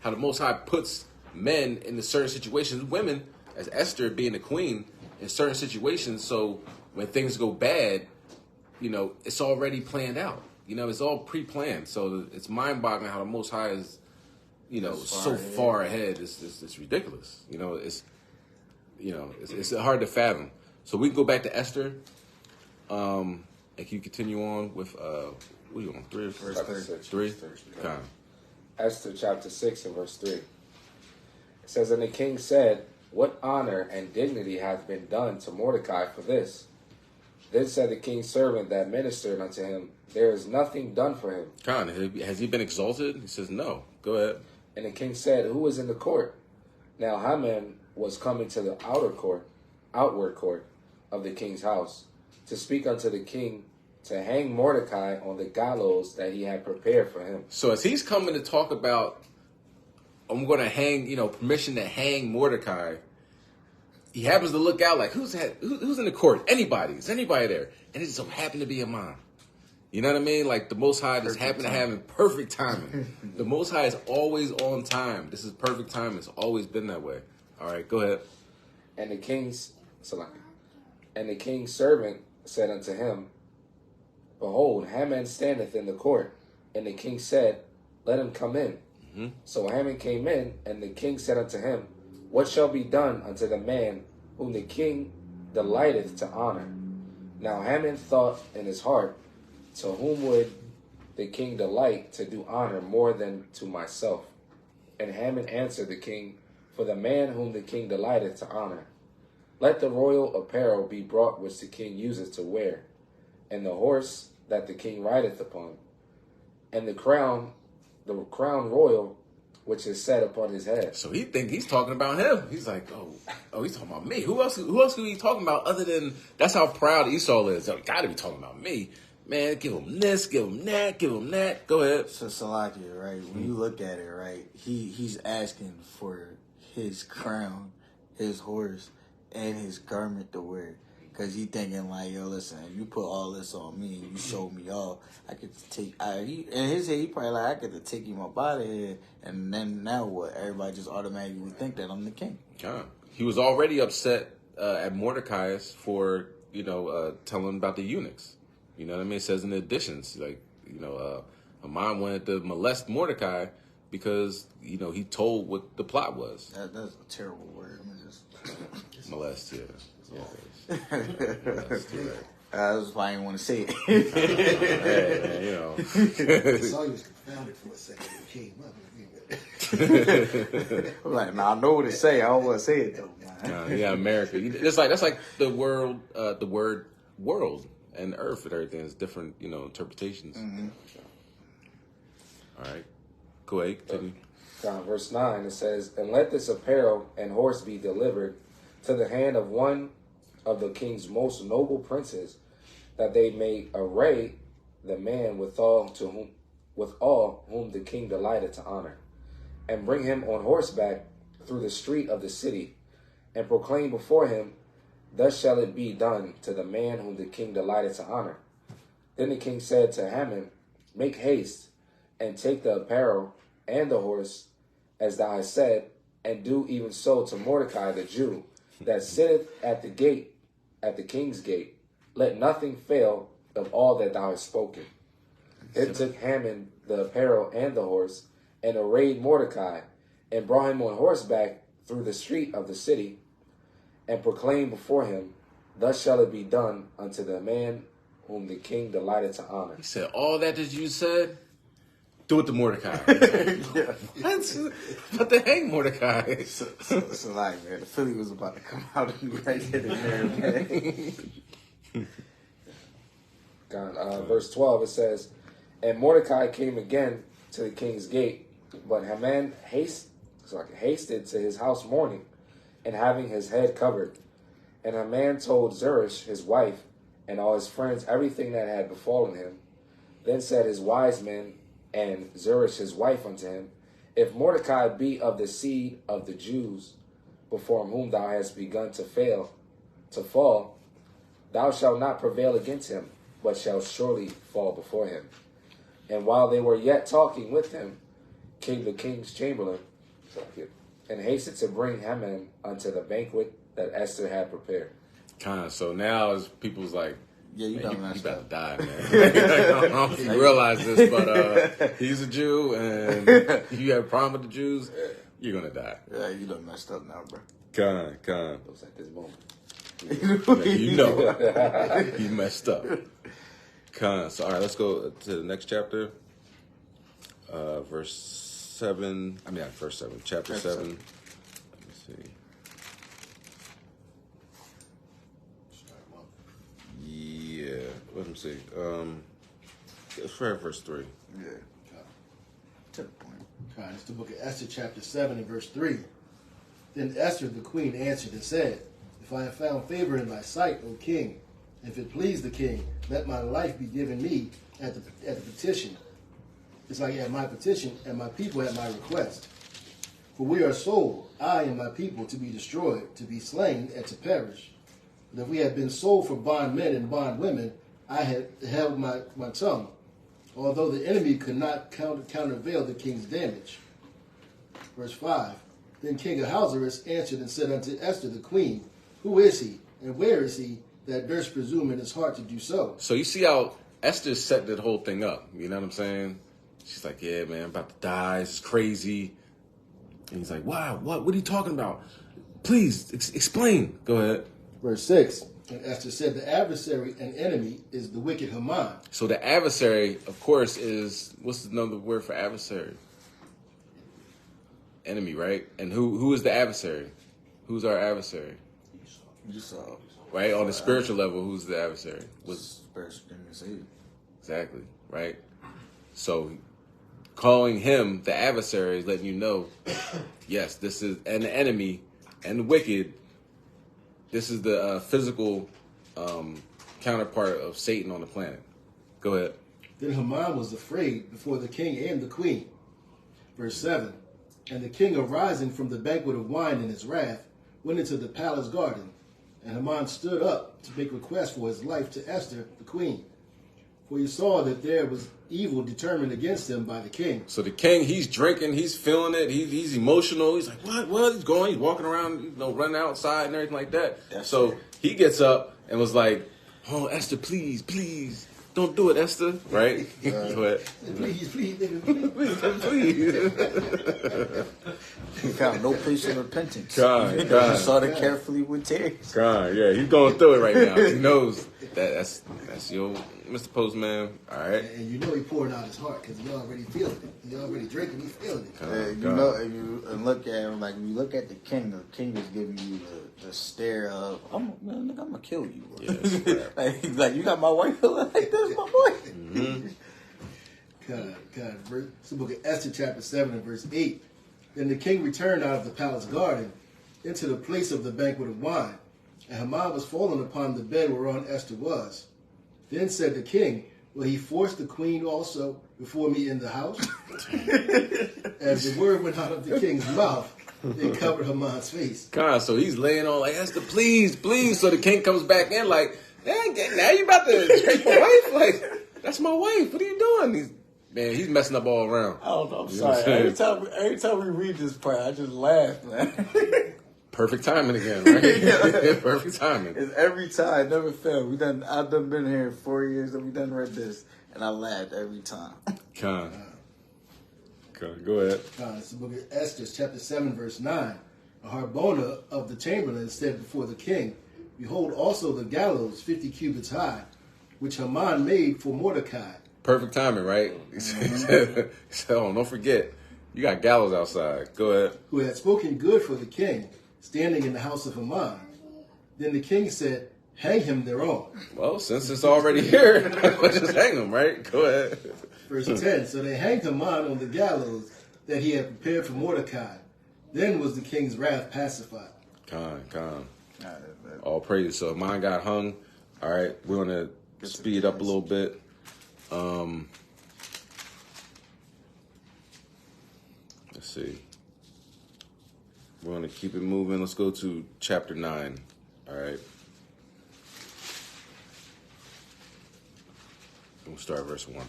how the Most High puts men into certain situations, women, as Esther being the queen, in certain situations. So when things go bad, you know, it's already planned out. You know, it's all pre-planned. So it's mind-boggling how the Most High is, you know, so far ahead. It's ridiculous. You know, it's hard to fathom. So we can go back to Esther. And can you continue on with what are you on? 3 or 4? Verse 6. 3? Okay. Esther chapter 6 and verse 3. It says, And the king said, What honor and dignity hath been done to Mordecai for this? Then said the king's servant that ministered unto him, There is nothing done for him. Khan, has he been exalted? He says, no. Go ahead. And the king said, Who is in the court? Now Haman was coming to the outward court of the king's house, to speak unto the king to hang Mordecai on the gallows that he had prepared for him. So as he's coming to talk about, I'm going to hang, permission to hang Mordecai, he happens to look out like, who's in the court? Anybody. Is anybody there? And it just so happened to be a mom. You know what I mean? Like the Most High just happened to have perfect timing. The Most High is always on time. This is perfect time. It's always been that way. All right, go ahead. And the king's servant said unto him, Behold, Haman standeth in the court. And the king said, Let him come in. Mm-hmm. So Haman came in, and the king said unto him, What shall be done unto the man whom the king delighteth to honor? Now Haman thought in his heart, To whom would the king delight to do honor more than to myself? And Haman answered the king, For the man whom the king delighteth to honor. Let the royal apparel be brought which the king useth to wear, and the horse that the king rideth upon, and the crown royal which is set upon his head. So he think he's talking about him. He's like, oh, he's talking about me. Who else could he be talking about other than, that's how proud Esau is. Oh, gotta be talking about me. Man, give him this, give him that, give him that. Go ahead. So Salakia, right? When you look at it, right, he's asking for his crown, his horse, and his garment to wear. Because he thinking like, yo, listen, if you put all this on me and you show me all, I could take, in his head, he probably like, I could take him up out of here. And then now what? Everybody just automatically think that I'm the king. Yeah. He was already upset at Mordecai's for, telling him about the eunuchs. You know what I mean? It says in the additions, like, Haman wanted to molest Mordecai because, he told what the plot was. That's a terrible word. I mean, just molest, yeah. That's why I didn't want to say it. I saw you was confounded for a second when it came up. I'm like, I know what to say. I don't want to say it though. Yeah, America. That's like the word world and earth and everything is different, interpretations. Mm-hmm. All right, go ahead, continue. Verse 9, it says, And let this apparel and horse be delivered to the hand of one of the king's most noble princes, that they may array the man with all whom the king delighted to honor, and bring him on horseback through the street of the city, and proclaim before him, Thus shall it be done to the man whom the king delighted to honor. Then the king said to Haman, Make haste, and take the apparel and the horse, as thou hast said, and do even so to Mordecai the Jew, that sitteth at the gate, at the king's gate. Let nothing fail of all that thou hast spoken. Then took Haman the apparel and the horse, and arrayed Mordecai, and brought him on horseback through the street of the city, and proclaim before him, thus shall it be done unto the man whom the king delighted to honor. He said, all that you said, do it to Mordecai. Yeah. That's about to hang Mordecai. So like, man, the Philly was about to come out and right here and there, man. Verse 12, it says, and Mordecai came again to the king's gate, but Haman hasted to his house mourning, and having his head covered. And Haman told Zeresh, his wife, and all his friends everything that had befallen him. Then said his wise men and Zeresh his wife unto him, if Mordecai be of the seed of the Jews, before whom thou hast begun to fall, thou shalt not prevail against him, but shalt surely fall before him. And while they were yet talking with him, came the king's chamberlain, and hasted to bring Haman unto the banquet that Esther had prepared. So now as people's like, Yeah, you man, done you messed about up. to die, man. I don't know if you realize this, but he's a Jew, and you have a problem with the Jews, you're going to die. Yeah, you done messed up now, bro. Con. It was at this moment. You know, you messed up. So, all right, let's go to the next chapter. Verse 7. I mean, not verse 7. Chapter 7. Let me see. Yeah, let me see. Let's try verse 3. Yeah. To the point. All right, it's the book of Esther, chapter 7, and verse 3. Then Esther the queen answered and said, if I have found favor in thy sight, O king, if it please the king, let my life be given me at the petition. It's like at my petition, and my people at my request. For we are sold, I and my people, to be destroyed, to be slain, and to perish. But if we had been sold for bondmen and bondwomen, I had held my tongue, although the enemy could not countervail the king's damage. Verse 5. Then King Ahasuerus answered and said unto Esther the queen, who is he, and where is he that durst presume in his heart to do so? So you see how Esther set that whole thing up. You know what I'm saying? She's like, yeah, man, I'm about to die. It's crazy. And he's like, wow, what are you talking about? Please, explain. Go ahead. Verse 6. And Esther said, the adversary and enemy is the wicked Haman. So the adversary, of course, is, what's another word for adversary? Enemy, right? And who is the adversary? Who's our adversary? You saw. Right? On the spiritual level, who's the adversary? Spiritual demon. Exactly, right? So calling him the adversary is letting you know, yes, this is an enemy and the wicked. This is the physical counterpart of Satan on the planet. Go ahead. Then Haman was afraid before the king and the queen. Verse 7. And the king, arising from the banquet of wine in his wrath, went into the palace garden. And Haman stood up to make request for his life to Esther, the queen. For he saw that there was evil determined against him by the king. So the king, he's drinking, he's feeling it, he's emotional. He's like, what? He's going, he's walking around, running outside and everything like that. So he gets up and was like, oh, Esther, please, don't do it, Esther. Right? Go ahead. Please, nigga, please. He found no place in repentance. God. He sought it carefully with tears. God, yeah, he's going through it right now. He knows that's your Mr. Postman. All right. And you know he pouring out his heart because he already feeling it. He already drinking, he's feeling it. You know, if you look at him, like when you look at the king is giving you the stare of, I'm gonna kill you. Yeah, like you got my wife like this, my boy. Mm-hmm. God. It's the book of Esther, chapter 7 and verse 8. Then the king returned out of the palace garden into the place of the banquet of wine, and Haman was fallen upon the bed whereon Esther was. Then said the king, will he force the queen also before me in the house? As the word went out of the king's mouth, it covered Haman's face. God, so he's laying on like, Esther, please. So the king comes back in like, now you about to scrape my wife? Like, that's my wife. What are you doing? He's messing up all around. I don't know. I'm sorry. Every time we read this part, I just laugh, man. Perfect timing again, right? Perfect timing. It's every time, never failed. I've done been here 4 years and we done read this, and I laughed every time. Go ahead. It's the book of Esther, chapter 7, verse 9. Harbona of the chamberlain said before the king, Behold also the gallows 50 cubits high, which Haman made for Mordecai. Perfect timing, right? He said, oh, don't forget, you got gallows outside. Go ahead. Who had spoken good for the king, standing in the house of Haman. Then the king said, Hang him thereon. Well, since it's already here, let's just hang him, right? Go ahead. Verse 10, So they hanged Haman on the gallows that he had prepared for Mordecai. Then was the king's wrath pacified. Con. All praise. So mine got hung. All right, we're going to speed up a little bit. Let's see. We're going to keep it moving. Let's go to chapter 9. All right. We'll start at verse 1.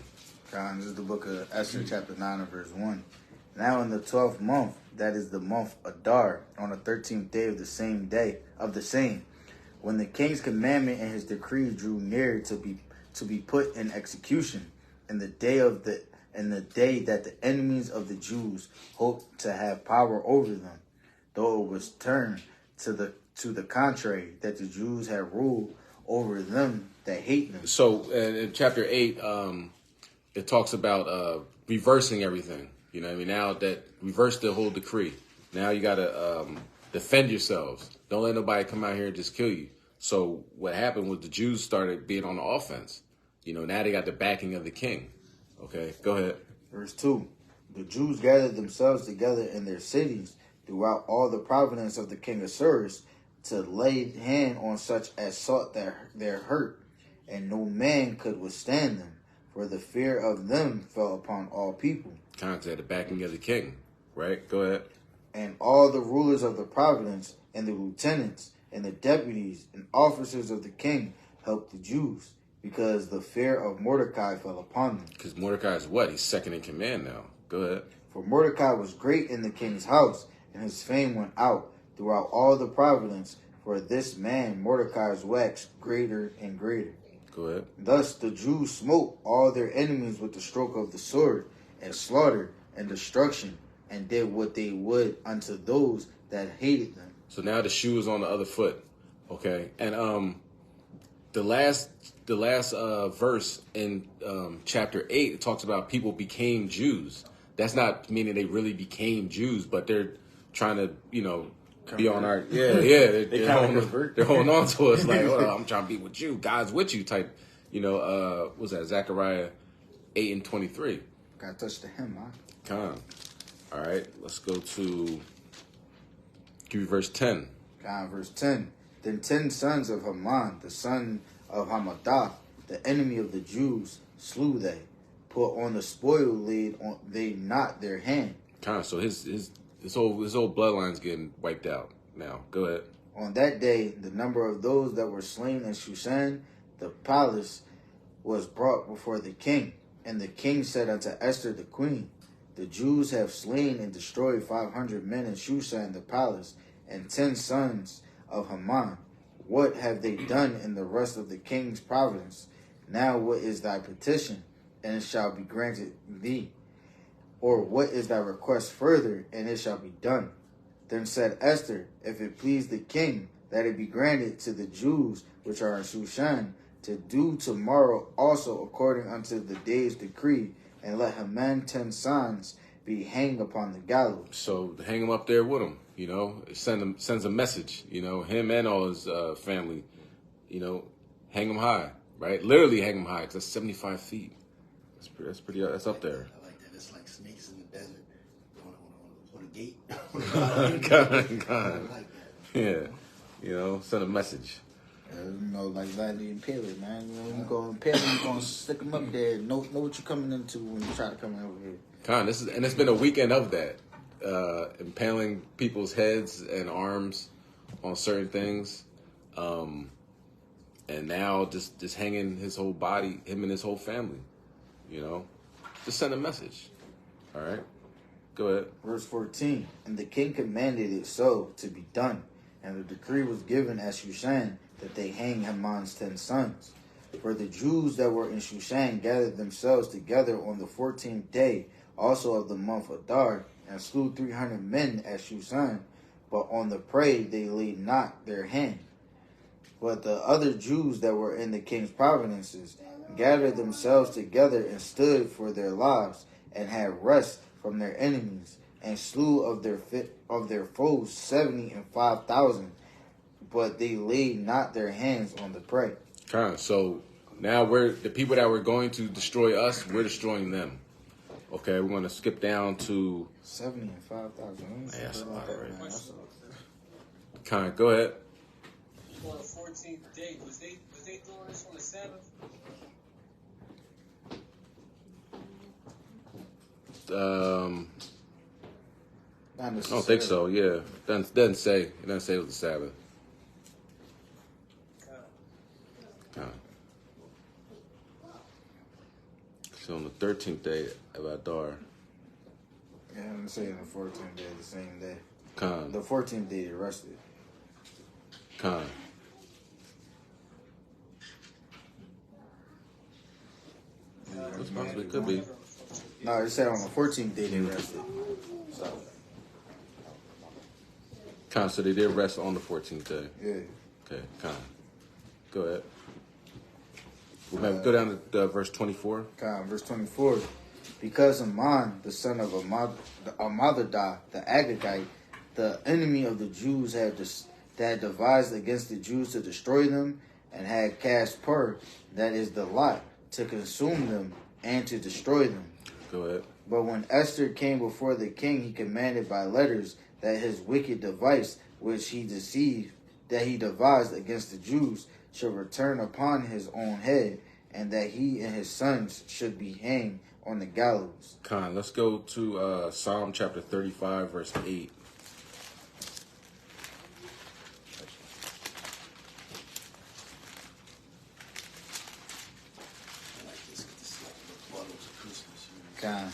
This is the book of Esther, chapter 9 and verse 1. Now in the 12th month, that is the month Adar, on the 13th day of the same, when the king's commandment and his decree drew near to be put in execution, in the day that the enemies of the Jews hoped to have power over them, though it was turned to the contrary, that the Jews had ruled over them that hate them. So in chapter 8, it talks about reversing everything. You know what I mean? Now that reverse the whole decree. Now you got to defend yourselves. Don't let nobody come out here and just kill you. So what happened was the Jews started being on the offense. You know, now they got the backing of the king. Okay, go ahead. Verse 2. The Jews gathered themselves together in their cities throughout all the province of the king Ahasuerus to lay hand on such as sought their hurt, and no man could withstand them, for the fear of them fell upon all people. Contact the backing of the king, right? Go ahead. And all the rulers of the province, and the lieutenants, and the deputies, and officers of the king helped the Jews, because the fear of Mordecai fell upon them. Because Mordecai is what? He's second in command now. Go ahead. For Mordecai was great in the king's house, and his fame went out throughout all the province. For this man Mordecai's waxed greater and greater. Go ahead. Thus the Jews smote all their enemies with the stroke of the sword, and slaughtered and destruction, and did what they would unto those that hated them. So now the shoe is on the other foot. Okay. And the last verse in chapter 8, it talks about people became Jews. That's not meaning they really became Jews, but they're trying to, be on our they're holding on to us like, oh, I'm trying to be with you, God's with you type, what's that, Zechariah 8:23. Gotta touch the hem, huh? Con. All right, let's go to give you verse 10. Verse 10. Then 10 sons of Haman, the son of Hammedatha, the enemy of the Jews, slew they. Put on the spoil laid on they not their hand. Con. So his whole bloodline's getting wiped out now. Go ahead. On that day, the number of those that were slain in Shushan, the palace, was brought before the king. And the king said unto Esther the queen, The Jews have slain and destroyed 500 men in Shushan the palace, and 10 sons of Haman. What have they done in the rest of the king's province? Now what is thy petition, and it shall be granted thee? Or what is thy request further, and it shall be done? Then said Esther, If it please the king, that it be granted to the Jews which are in Shushan, to do tomorrow also according unto the day's decree, and let Haman 10 sons be hanged upon the gallows. So hang him up there with him, it sends a message, him and all his family, hang him high, right? Literally hang him high, because that's 75 feet. That's up there. I like that. It's like snakes in the desert on a gate. God. I like that. Yeah, send a message. Like Lightly Impaler, man. You go impale them, you gonna stick them up there. Know what you're coming into when you try to come over here. Con, it's been a weekend of that. Impaling people's heads and arms on certain things. And now just hanging his whole body, him and his whole family. Just send a message. All right, go ahead. Verse 14. And the king commanded it so to be done, and the decree was given at Shushan that they hang Haman's 10 sons. For the Jews that were in Shushan gathered themselves together on the 14th day also of the month Adar, and slew 300 men at Shushan, but on the prey they laid not their hand. But the other Jews that were in the king's provinces gathered themselves together and stood for their lives, and had rest from their enemies, and slew of their foes 75,000. But they laid not their hands on the prey. So now the people that were going to destroy us, we're destroying them. Okay, we're going to skip down to 75,000. Yeah, that's a lot, right? Go ahead. On the 14th day, was they doing this on the Sabbath? I don't think so. Yeah, doesn't say. It doesn't say it was the Sabbath. So on the 13th day of Adar. Yeah, I'm saying the 14th day, the same day. Khan. The 14th day they rested. Khan. That's possible. It could be. No, it said on the 14th day they rested. So. Khan, so they did rest on the 14th day. Yeah. Okay, Khan. Go ahead. We'll go down to verse 24. Verse 24. Because Aman, the son of Amadadah, the Agagite, the enemy of the Jews, had devised against the Jews to destroy them, and had cast Pur, that is the lot, to consume them and to destroy them. Go ahead. But when Esther came before the king, he commanded by letters that his wicked device, which he devised against the Jews, should return upon his own head, and that he and his sons should be hanged on the gallows. Khan, let's go to Psalm chapter 35, verse 8. Khan.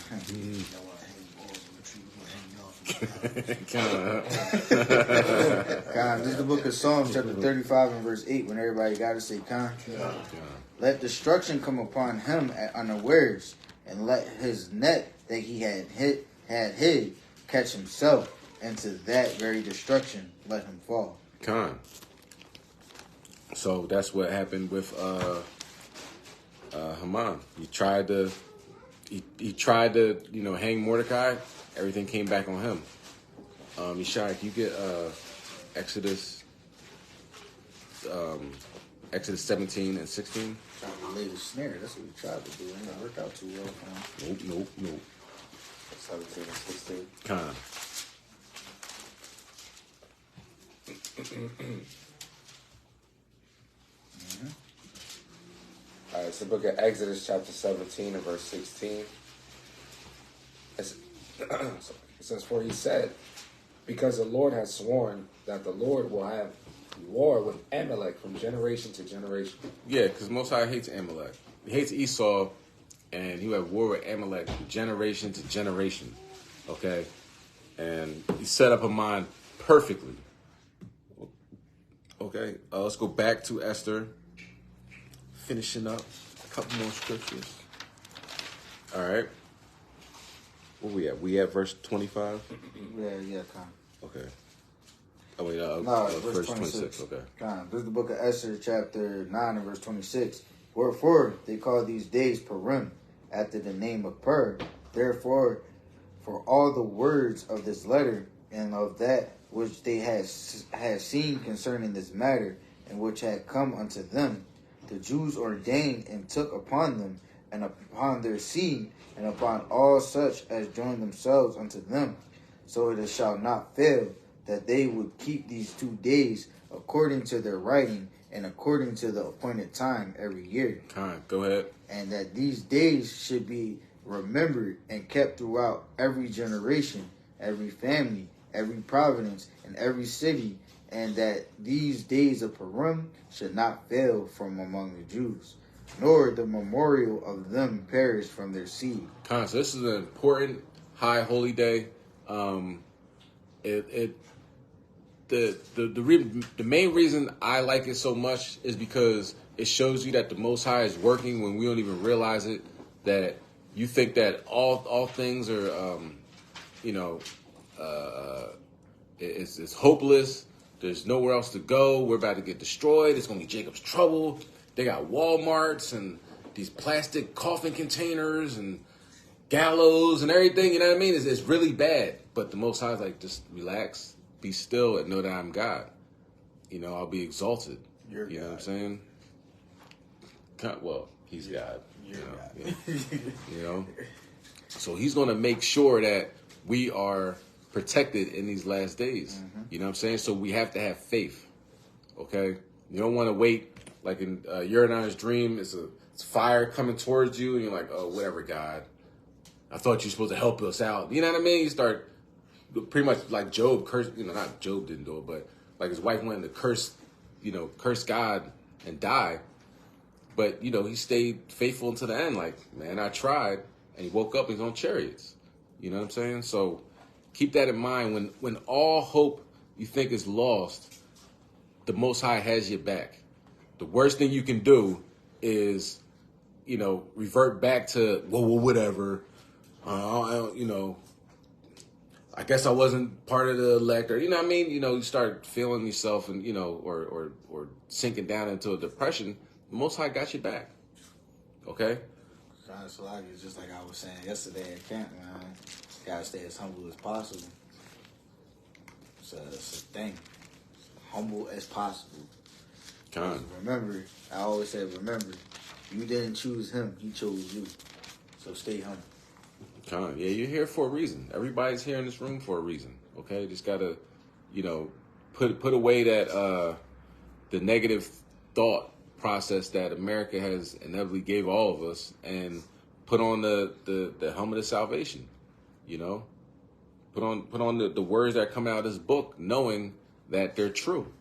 This is the book of Psalms, chapter 35 and verse 8, when everybody got to say Khan. Let destruction come upon him at unawares, and let his net that he had hid catch himself, and to that very destruction let him fall. Khan. So that's what happened with Haman. He tried to hang Mordecai. Everything came back on him. Yeshai, can you get Exodus 17 and 16? Trying to lay the snare. That's what we tried to do. It didn't work out too well for him. Nope. 17 and 16. Khan. All right, it's the book of Exodus, chapter 17 and verse 16. It says, "For he said, because the Lord has sworn that the Lord will have war with Amalek from generation to generation." Yeah, because Most High hates Amalek. He hates Esau, and he will have war with Amalek from generation to generation. Okay? And he set up Haman perfectly. Okay, let's go back to Esther. Finishing up a couple more scriptures. All right. Where we at? We at verse 25? Yeah, Khan. Okay. Oh, wait, no, verse 26. Okay. Khan. This is the book of Esther, chapter 9 and verse 26. Wherefore they call these days Purim, after the name of Pur. Therefore, for all the words of this letter, and of that which they had seen concerning this matter, and which had come unto them, the Jews ordained and took upon them, and upon their seed, and upon all such as join themselves unto them. So it shall not fail that they would keep these 2 days according to their writing, and according to the appointed time every year. Go ahead. And that these days should be remembered and kept throughout every generation, every family, every province, and every city, and that these days of Purim should not fail from among the Jews, nor the memorial of them perish from their seed. So this is an important high holy day. The main reason I like it so much is because it shows you that the Most High is working when we don't even realize it. That you think that all things are It's hopeless. There's nowhere else to go. We're about to get destroyed. It's going to be Jacob's trouble. They got Walmarts and these plastic coffin containers and gallows and everything. You know what I mean? It's really bad. But the Most High is like, just relax, be still, and know that I'm God. You know, I'll be exalted. You're you know God. what I'm saying? Well, he's God. You're God. Yeah. You know? So he's going to make sure that we are protected in these last days. Mm-hmm. You know what I'm saying? So we have to have faith. Okay? You don't want to wait. Like in Uriah's dream, it's fire coming towards you, and you're like, oh, whatever, God. I thought you were supposed to help us out. You know what I mean? You start pretty much like Job cursed. You know, not Job didn't do it, but like his wife wanted to curse God and die. But, you know, he stayed faithful until the end. Like, man, I tried. And he woke up and he's on chariots. You know what I'm saying? So keep that in mind. When all hope you think is lost, the Most High has your back. The worst thing you can do is, you know, revert back to, well whatever. I guess I wasn't part of the elect, or, you know what I mean? You know, you start feeling yourself and, you know, or sinking down into a depression. The Most High got your back. Okay? It's just like I was saying yesterday at camp, man. Gotta stay as humble as possible. So it's a thing. Humble as possible. Remember, I always say, remember, you didn't choose him, he chose you. So stay humble. Yeah, you're here for a reason. Everybody's here in this room for a reason. Okay? Just gotta, you know, put away that the negative thought process that America has inevitably gave all of us, and put on the helmet of salvation. You know, put on the words that come out of this book, knowing that they're true.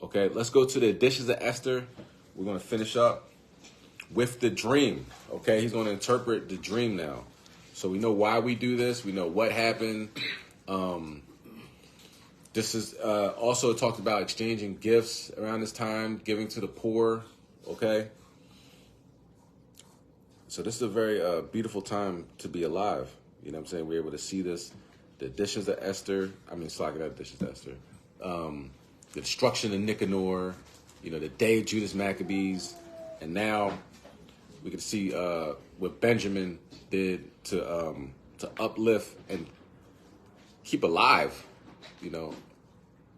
Okay, let's go to the Dishes of Esther. We're going to finish up with the dream. Okay, he's going to interpret the dream now, so we know why we do this. We know what happened. This is also talked about exchanging gifts around this time, giving to the poor, okay? So this is a very beautiful time to be alive. You know what I'm saying? We're able to see this, the additions of Esther. I mean, sorry, not additions of Esther. The destruction of Nicanor, you know, the day of Judas Maccabees. And now we can see what Benjamin did to uplift and keep alive, you know,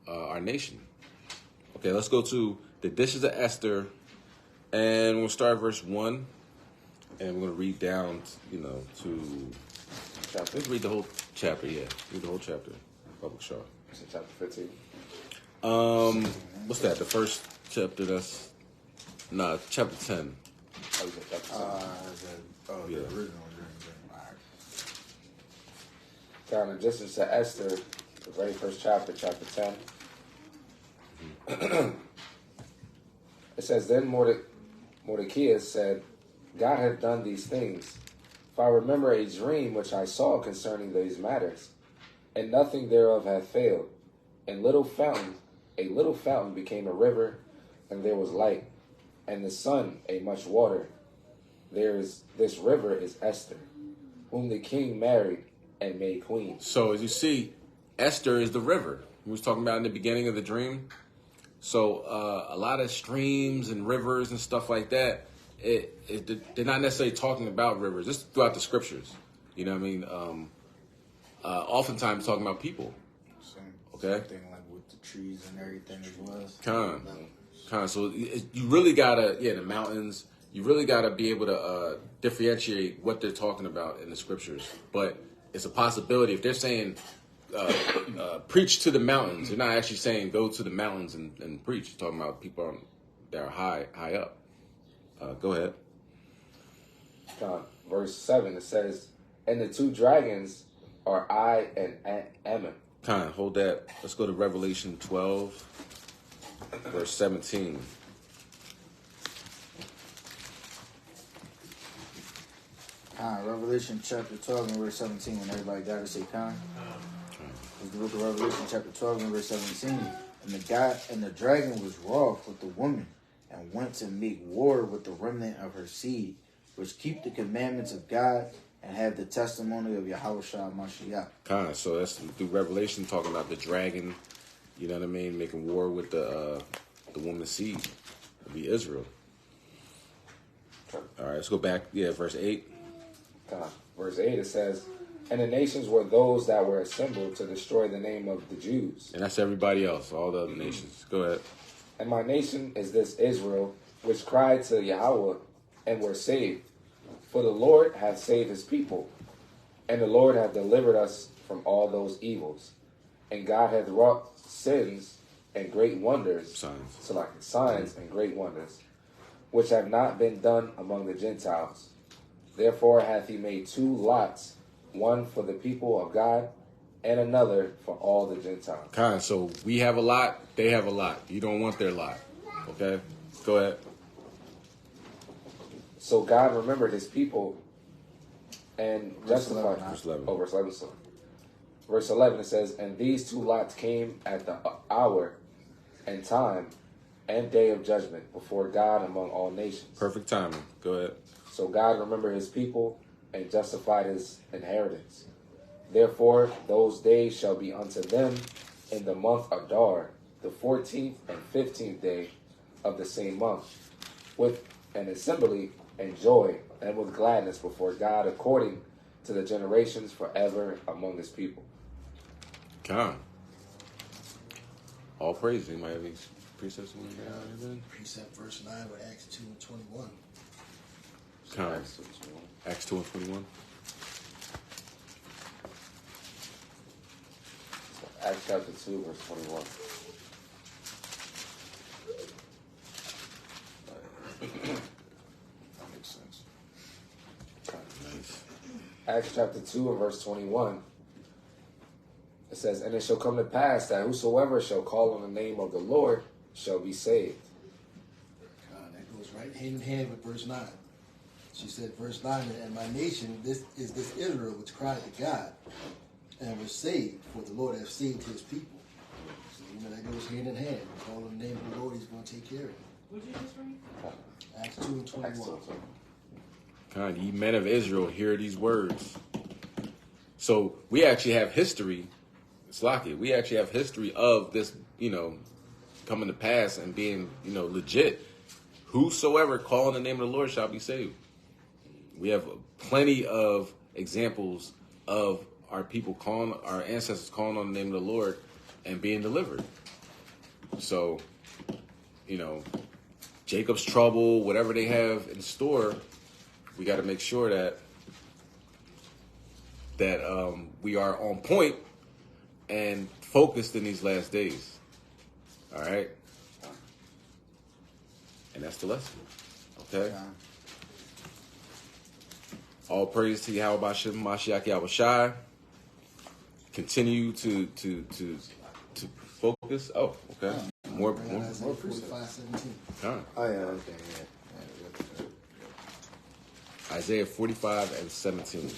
our nation. Okay, let's go to the Dishes of Esther, and we'll start verse 1, and we're going to read down, you know, to, let's read the whole chapter, yeah. Read the whole chapter, Public Shaw. It's in chapter 15. What's that, the first chapter? That's, chapter 10. Oh, it's in chapter 10. The original dream. Down in Dishes to Esther, the very first chapter, chapter 10. It says, Then Mordecai said, God hath done these things. For I remember a dream which I saw concerning these matters, and nothing thereof hath failed. And a little fountain became a river, and there was light, and the sun a much water. This river is Esther, whom the king married and made queen. So as you see, Esther is the river we was talking about in the beginning of the dream. So a lot of streams and rivers and stuff like that, they're not necessarily talking about rivers. This is throughout the scriptures. You know what I mean? Oftentimes talking about people. Okay? Same thing like with the trees and everything as well. Kind of. So you really gotta, the mountains. You really gotta be able to differentiate what they're talking about in the scriptures. But it's a possibility if they're saying preach to the mountains. They're not actually saying go to the mountains and preach. They're talking about people that are high up. Go ahead. Verse 7, it says, And the two dragons are I and Ammon. Hold that. Let's go to Revelation 12, verse 17. Revelation chapter 12 and verse 17. When everybody got to say It's the book of Revelation chapter 12 and verse 17. And the dragon was wroth with the woman, and went to make war with the remnant of her seed, which keep the commandments of God and have the testimony of Yahushua Mashiach. Kind of. So that's through Revelation talking about the dragon. You know what I mean? Making war with the woman's seed. It'll be Israel. All right, let's go back. Yeah, verse 8. Verse 8, it says, and the nations were those that were assembled to destroy the name of the Jews. And that's everybody else, all the other nations. Go ahead. And my nation is this Israel, which cried to Yahweh and were saved. For the Lord hath saved his people, and the Lord hath delivered us from all those evils. And God hath wrought signs and great wonders, signs and great wonders, which have not been done among the Gentiles. Therefore hath he made 2 lots, one for the people of God, and another for all the Gentiles. Kind. So we have a lot, they have a lot. You don't want their lot. Okay? Go ahead. So God remembered his people and justified. Verse 11. Oh, verse 11. Sorry. Verse 11, it says, and these 2 lots came at the hour and time and day of judgment before God among all nations. Perfect timing. Go ahead. So God remembered his people and justified his inheritance. Therefore, those days shall be unto them in the month of Adar, the 14th and 15th day of the same month, with an assembly and joy and with gladness before God, according to the generations forever among his people. Come. All praise. Anybody have any precepts? Precept verse 9 with Acts 2 and 21. Come. Acts 2 and 21. Acts chapter 2, verse 21. That makes sense. Nice. Acts chapter 2 and verse 21. It says, and it shall come to pass that whosoever shall call on the name of the Lord shall be saved. That goes right hand in hand with verse 9. She said, verse 9, and my nation, this is this Israel which cried to God and was saved, for the Lord hath saved his people. So, that goes hand in hand. Call on the name of the Lord, he's going to take care of it. What did you just read? Acts 2 and 21. Kind. Ye men of Israel, hear these words. So we actually have history. It's lucky. We actually have history of this, coming to pass and being, legit. Whosoever call on the name of the Lord shall be saved. We have plenty of examples of our people our ancestors calling on the name of the Lord and being delivered. So, Jacob's trouble, whatever they have in store, we got to make sure that we are on point and focused in these last days. All right? And that's the lesson. Okay? All praise to Yahweh Bashem, Mashiach Yahushai. Continue to focus. Oh, okay. More precepts. 45:17. Oh, yeah, okay, yeah. Isaiah 45 and 17.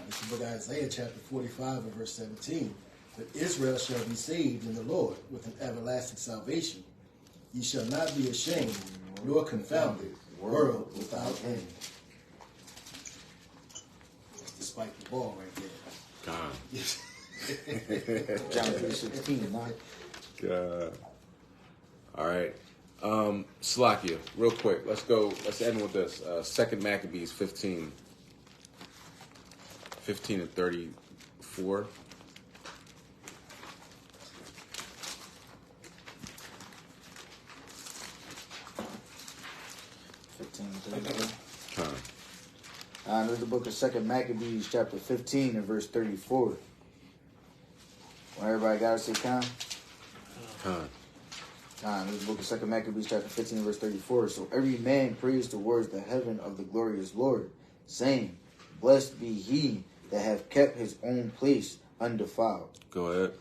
It's the book of Isaiah chapter 45 and verse 17. But Israel shall be saved in the Lord with an everlasting salvation. Ye shall not be ashamed, nor confounded, world without end. That's the spike the ball right there. God. John 3:16, man. God. All right. Slakia, real quick. Let's end with this. 2 Maccabees 15 and 34. This is the book of 2 Maccabees, chapter 15 and verse 34. When everybody got to say count? This is the book of 2 Maccabees, chapter 15 and verse 34. So every man prays towards the heaven of the glorious Lord, saying, blessed be he that have kept his own place undefiled. Go ahead.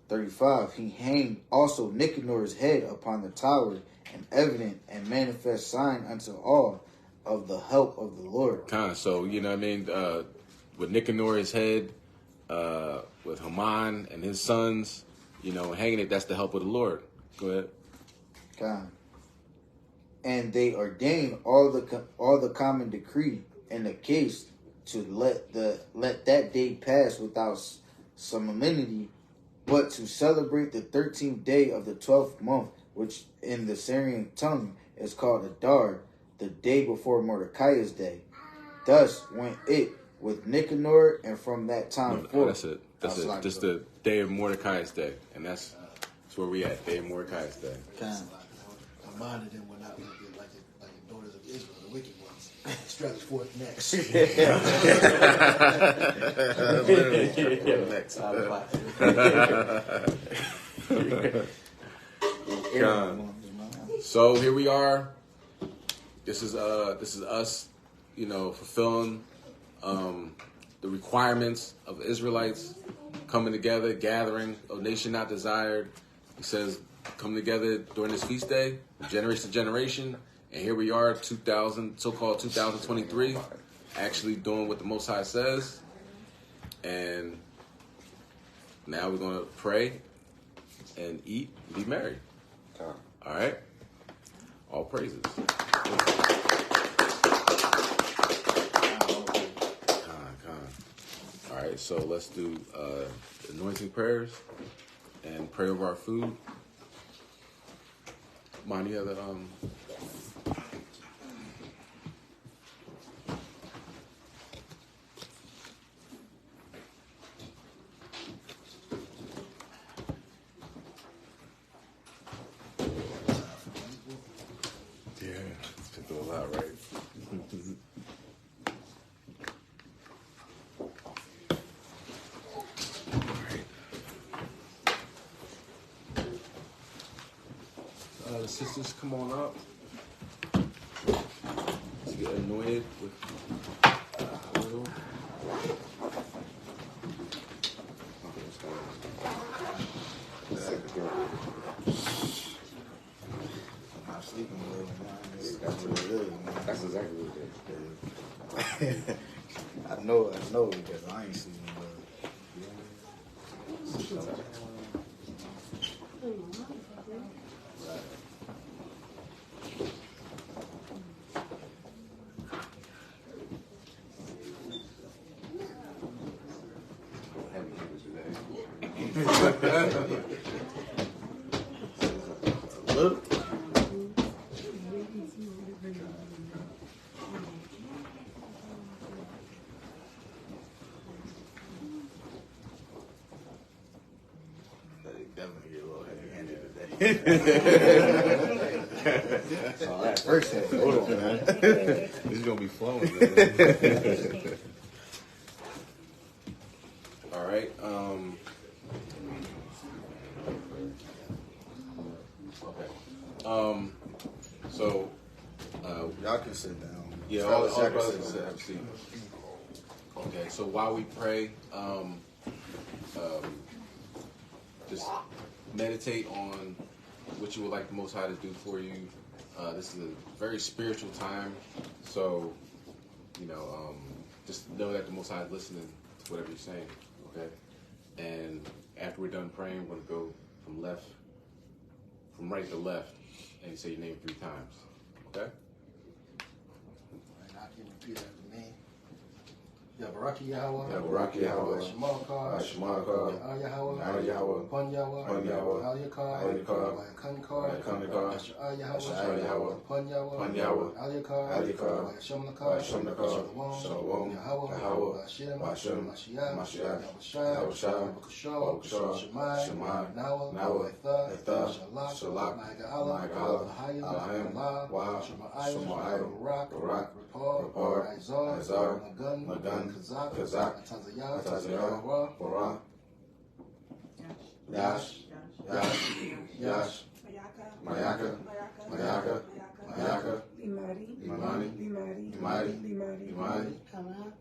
35. He hanged also Nicanor's head upon the tower, an evident and manifest sign unto all of the help of the Lord. So, with Nicanor his head, with Haman and his sons, hanging it. That's the help of the Lord. Go ahead. God. And they ordained all the common decree in the case to let that day pass without solemnity, but to celebrate the 13th day of the 12th month, which in the Syrian tongue is called Adar, the day before Mordecai's day. Thus went it with Nicanor, and from that time forth. That's it. Just the day of Mordecai's day, and that's where we at. Day of Mordecai's day. Haman and them were not like the daughters of Israel, the wicked ones. Stretch forth next. So here we are. This is us, fulfilling the requirements of the Israelites, coming together, gathering, a nation not desired. He says, come together during this feast day, generation to generation, and here we are, so-called 2023, actually doing what the Most High says. And now we're going to pray and eat and be merry. All right? All praises. All right, so let's do anointing prayers and pray over our food. Mine, you have the yeah, it's been doing a lot, right? The sisters, come on up to get anointed with oil. I'm sleeping a little, man. That's what it is, man. That's exactly what it is. I know because I ain't sleeping well. Look. Definitely get a little heavy-handed today. So that first head, hold on, man. This is gonna be flowing, man. All right. Okay. So Y'all can sit down. yeah, all the brothers have a seat. Okay. So while we pray, just meditate on what you would like the Most High to do for you. This is a very spiritual time, so just know that the Most High is listening to whatever you're saying. Okay, and after we're done praying, we're gonna go from right to left, and you say your name 3 times. Okay. And I can repeat after me. Yabaraki Yahweh. Yabaraki Yahweh. Shemaka. Shemaka. Yahweh. Yahweh. Upon Yahweh. Upon Yahweh. Aliyakar. Aliyakar. Ayakan Ayakan. H.O.I. H.O.I. Yahweh. Upon Yahweh. Upon Yahweh. Aliyakar. Aliyakar. Shemaka. Shalom. Yahweh. Hashem. Mashiach. Yahushua. Bakashah. Shemai. Nawa. Etha. Shalak. Shalak. Ma'aga'ala. Ma'aga'ala. Alahayim. Wa. Shema'ayim. Barak. Rapport. Izar. Magun. Kazak. Atazayah. Atazayah. Bara. Yash. Mayaka. Imani.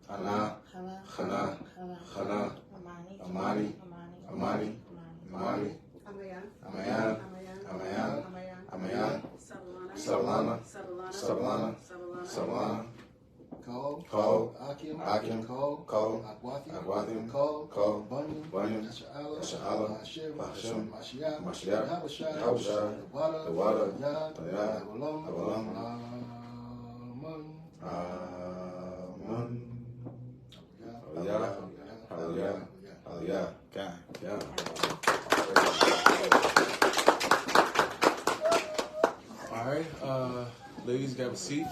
Ana. Chana. Amani. Amayan. Sabalana. Call. Akim. Call. Aqwathim. Call. Bunyan. Yasha'Allah. Hashem. Mashiach. Yahushua. Thawadah. Yah. Awalam. Amen. Hallelujah. God. Yeah. All right, ladies, grab a seat.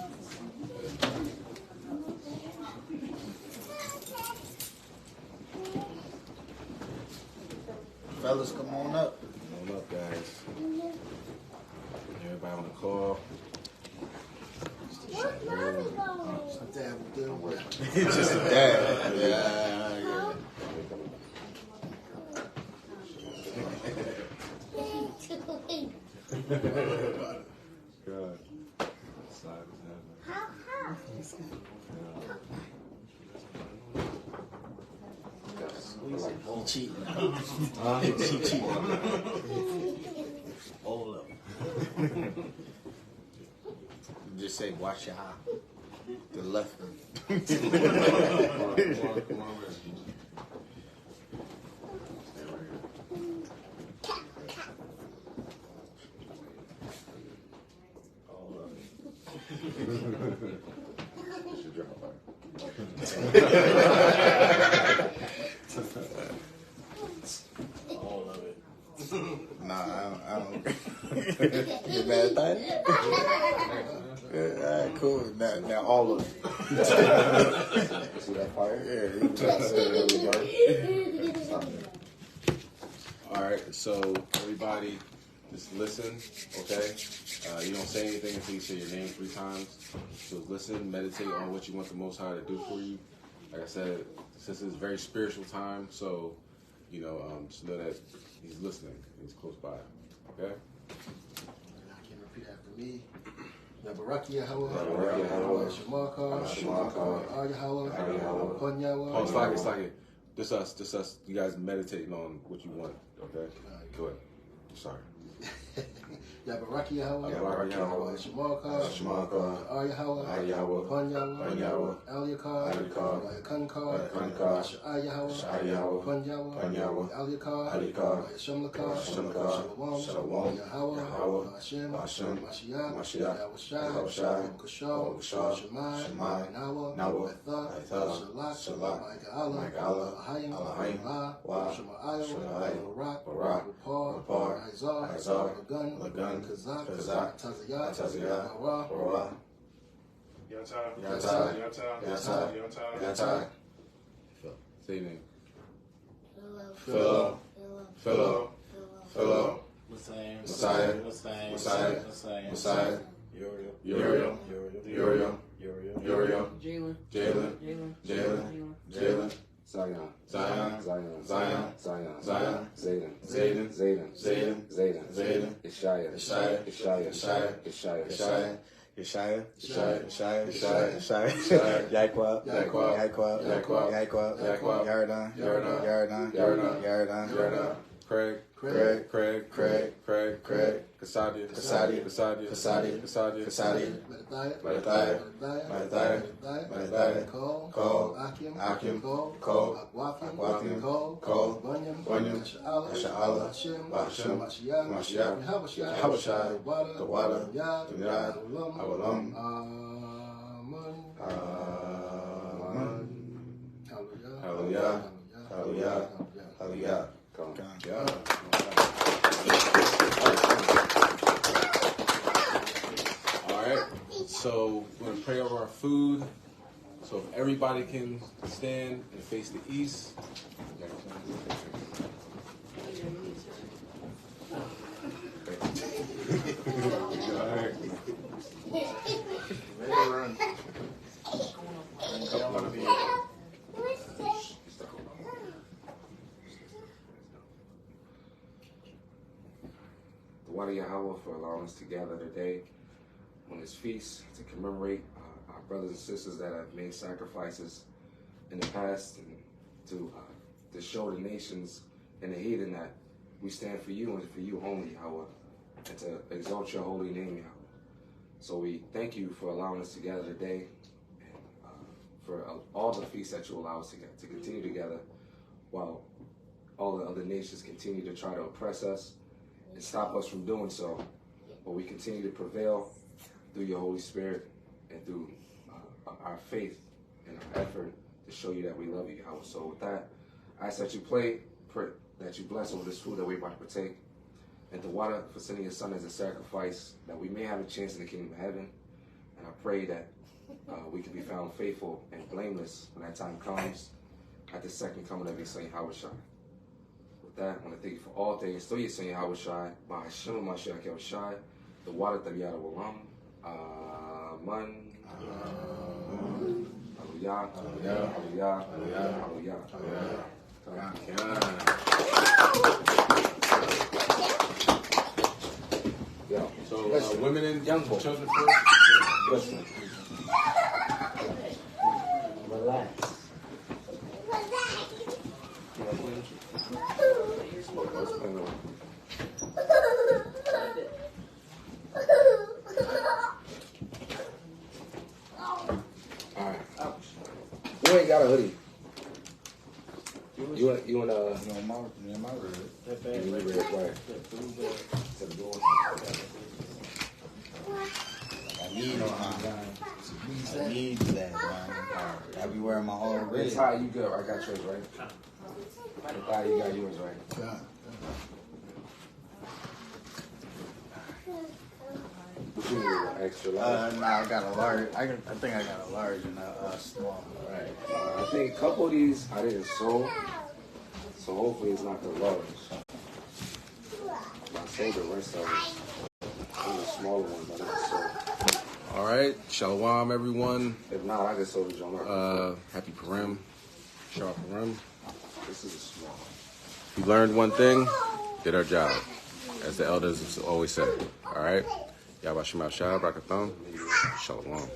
Fellas, come on up. Come on up, guys. Everybody on the call. It's just a dab. Yeah. God. Slide his hand. He cheating. He cheating. Hold up. Just say, watch your eye. The left. Come on. All of it. Nah, I don't. You mad at that? Yeah, all right, cool. Now all of it. See that fire? Yeah, you try to say All right, so everybody, just listen, okay? You don't say anything until you say your name 3 times. So listen, meditate on what you want the Most High to do for you. Like I said, since it's a very spiritual time, so, you know, just know that he's listening. He's close by, okay? I can repeat after me. Yabaraki Yahweh. Yahweh. Shemaka. Yahweh. Upon Yahweh. Oh, it's like it. Just us. You guys meditating on what you want, okay? Go ahead. Sorry. Yabaraki Yahweh. Yahweh. Shemaka. Yahweh. Upon Yahweh. Aliyakar. Yakankar. Yahweh. Upon Yahweh. Aliyakar. Shemlakar. Shalom. Yahweh. Hashem. Mashiach. Yahushua. Kushal. Shemai. Nawa. Etha. Shalak. Ma'ika'Allah. Ahayim. Wa. Shema'ayo. Barak. Rapar. Izar. Lagun. Kazak. Taziyah. Bara. Yatai. Say your name. Philo. Messiah. Uriel. Jalen. Zion. Zayden. Ishaya. Yaqua. Yardan. Craig. Kasadia. Mathathiah. Call. Akim. Call. Aqwathim. Bunyan. Yasha'Allah. Hashem. Mashiach. Yahushua. Thawadah. Yah. Awalam. Hallelujah. Yeah. All right. So we're gonna pray over our food. So if everybody can stand and face the east. All right. Thawadah Yahweh for allowing us to gather today on this feast to commemorate our brothers and sisters that have made sacrifices in the past, and to show the nations and the heathen that we stand for you and for you only, Yahweh, and to exalt your holy name, Yahweh. So we thank you for allowing us to gather today, and for all the feasts that you allow us to continue together, while all the other nations continue to try to oppress us and stop us from doing so. But we continue to prevail through your Holy Spirit and through our faith and our effort to show you that we love you, Yahweh. So with that, I ask that you pray that you bless over this food that we're about to partake, and Thawadah for sending your son as a sacrifice, that we may have a chance in the kingdom of heaven. And I pray that we can be found faithful and blameless when that time comes at the second coming of your son, H.O.I. With that, I want to thank you for all things. Through your son, H.O.I. By 𝐤𝐄𝐄𝐄 H.O.I. Thawadah 𝐤𝐄𝐄𝐄. Amen. Hallelujah. Hallelujah. Hallelujah. Yeah. So women and young boy. children first. Listen. Relax. Alright. You ain't got a hoodie. You want You know my red. you need red, right? I need that, man. I be wearing my whole red. It's how you go. I got yours, right? It's how you got yours, right? God. You need an extra large. No, I got a large. I think I got a large and a small. Right. I think a couple of these I didn't sew, so hopefully it's not the large. I sold the rest of it. The smaller ones I didn't sew. All right, Shalom, everyone. If not, I just sold the John. Happy Purim. Sharp Purim. This is a small. We learned one thing, did our job, as the elders always said. All right, Yahweh Shema Shah, Brakathon, Shalom.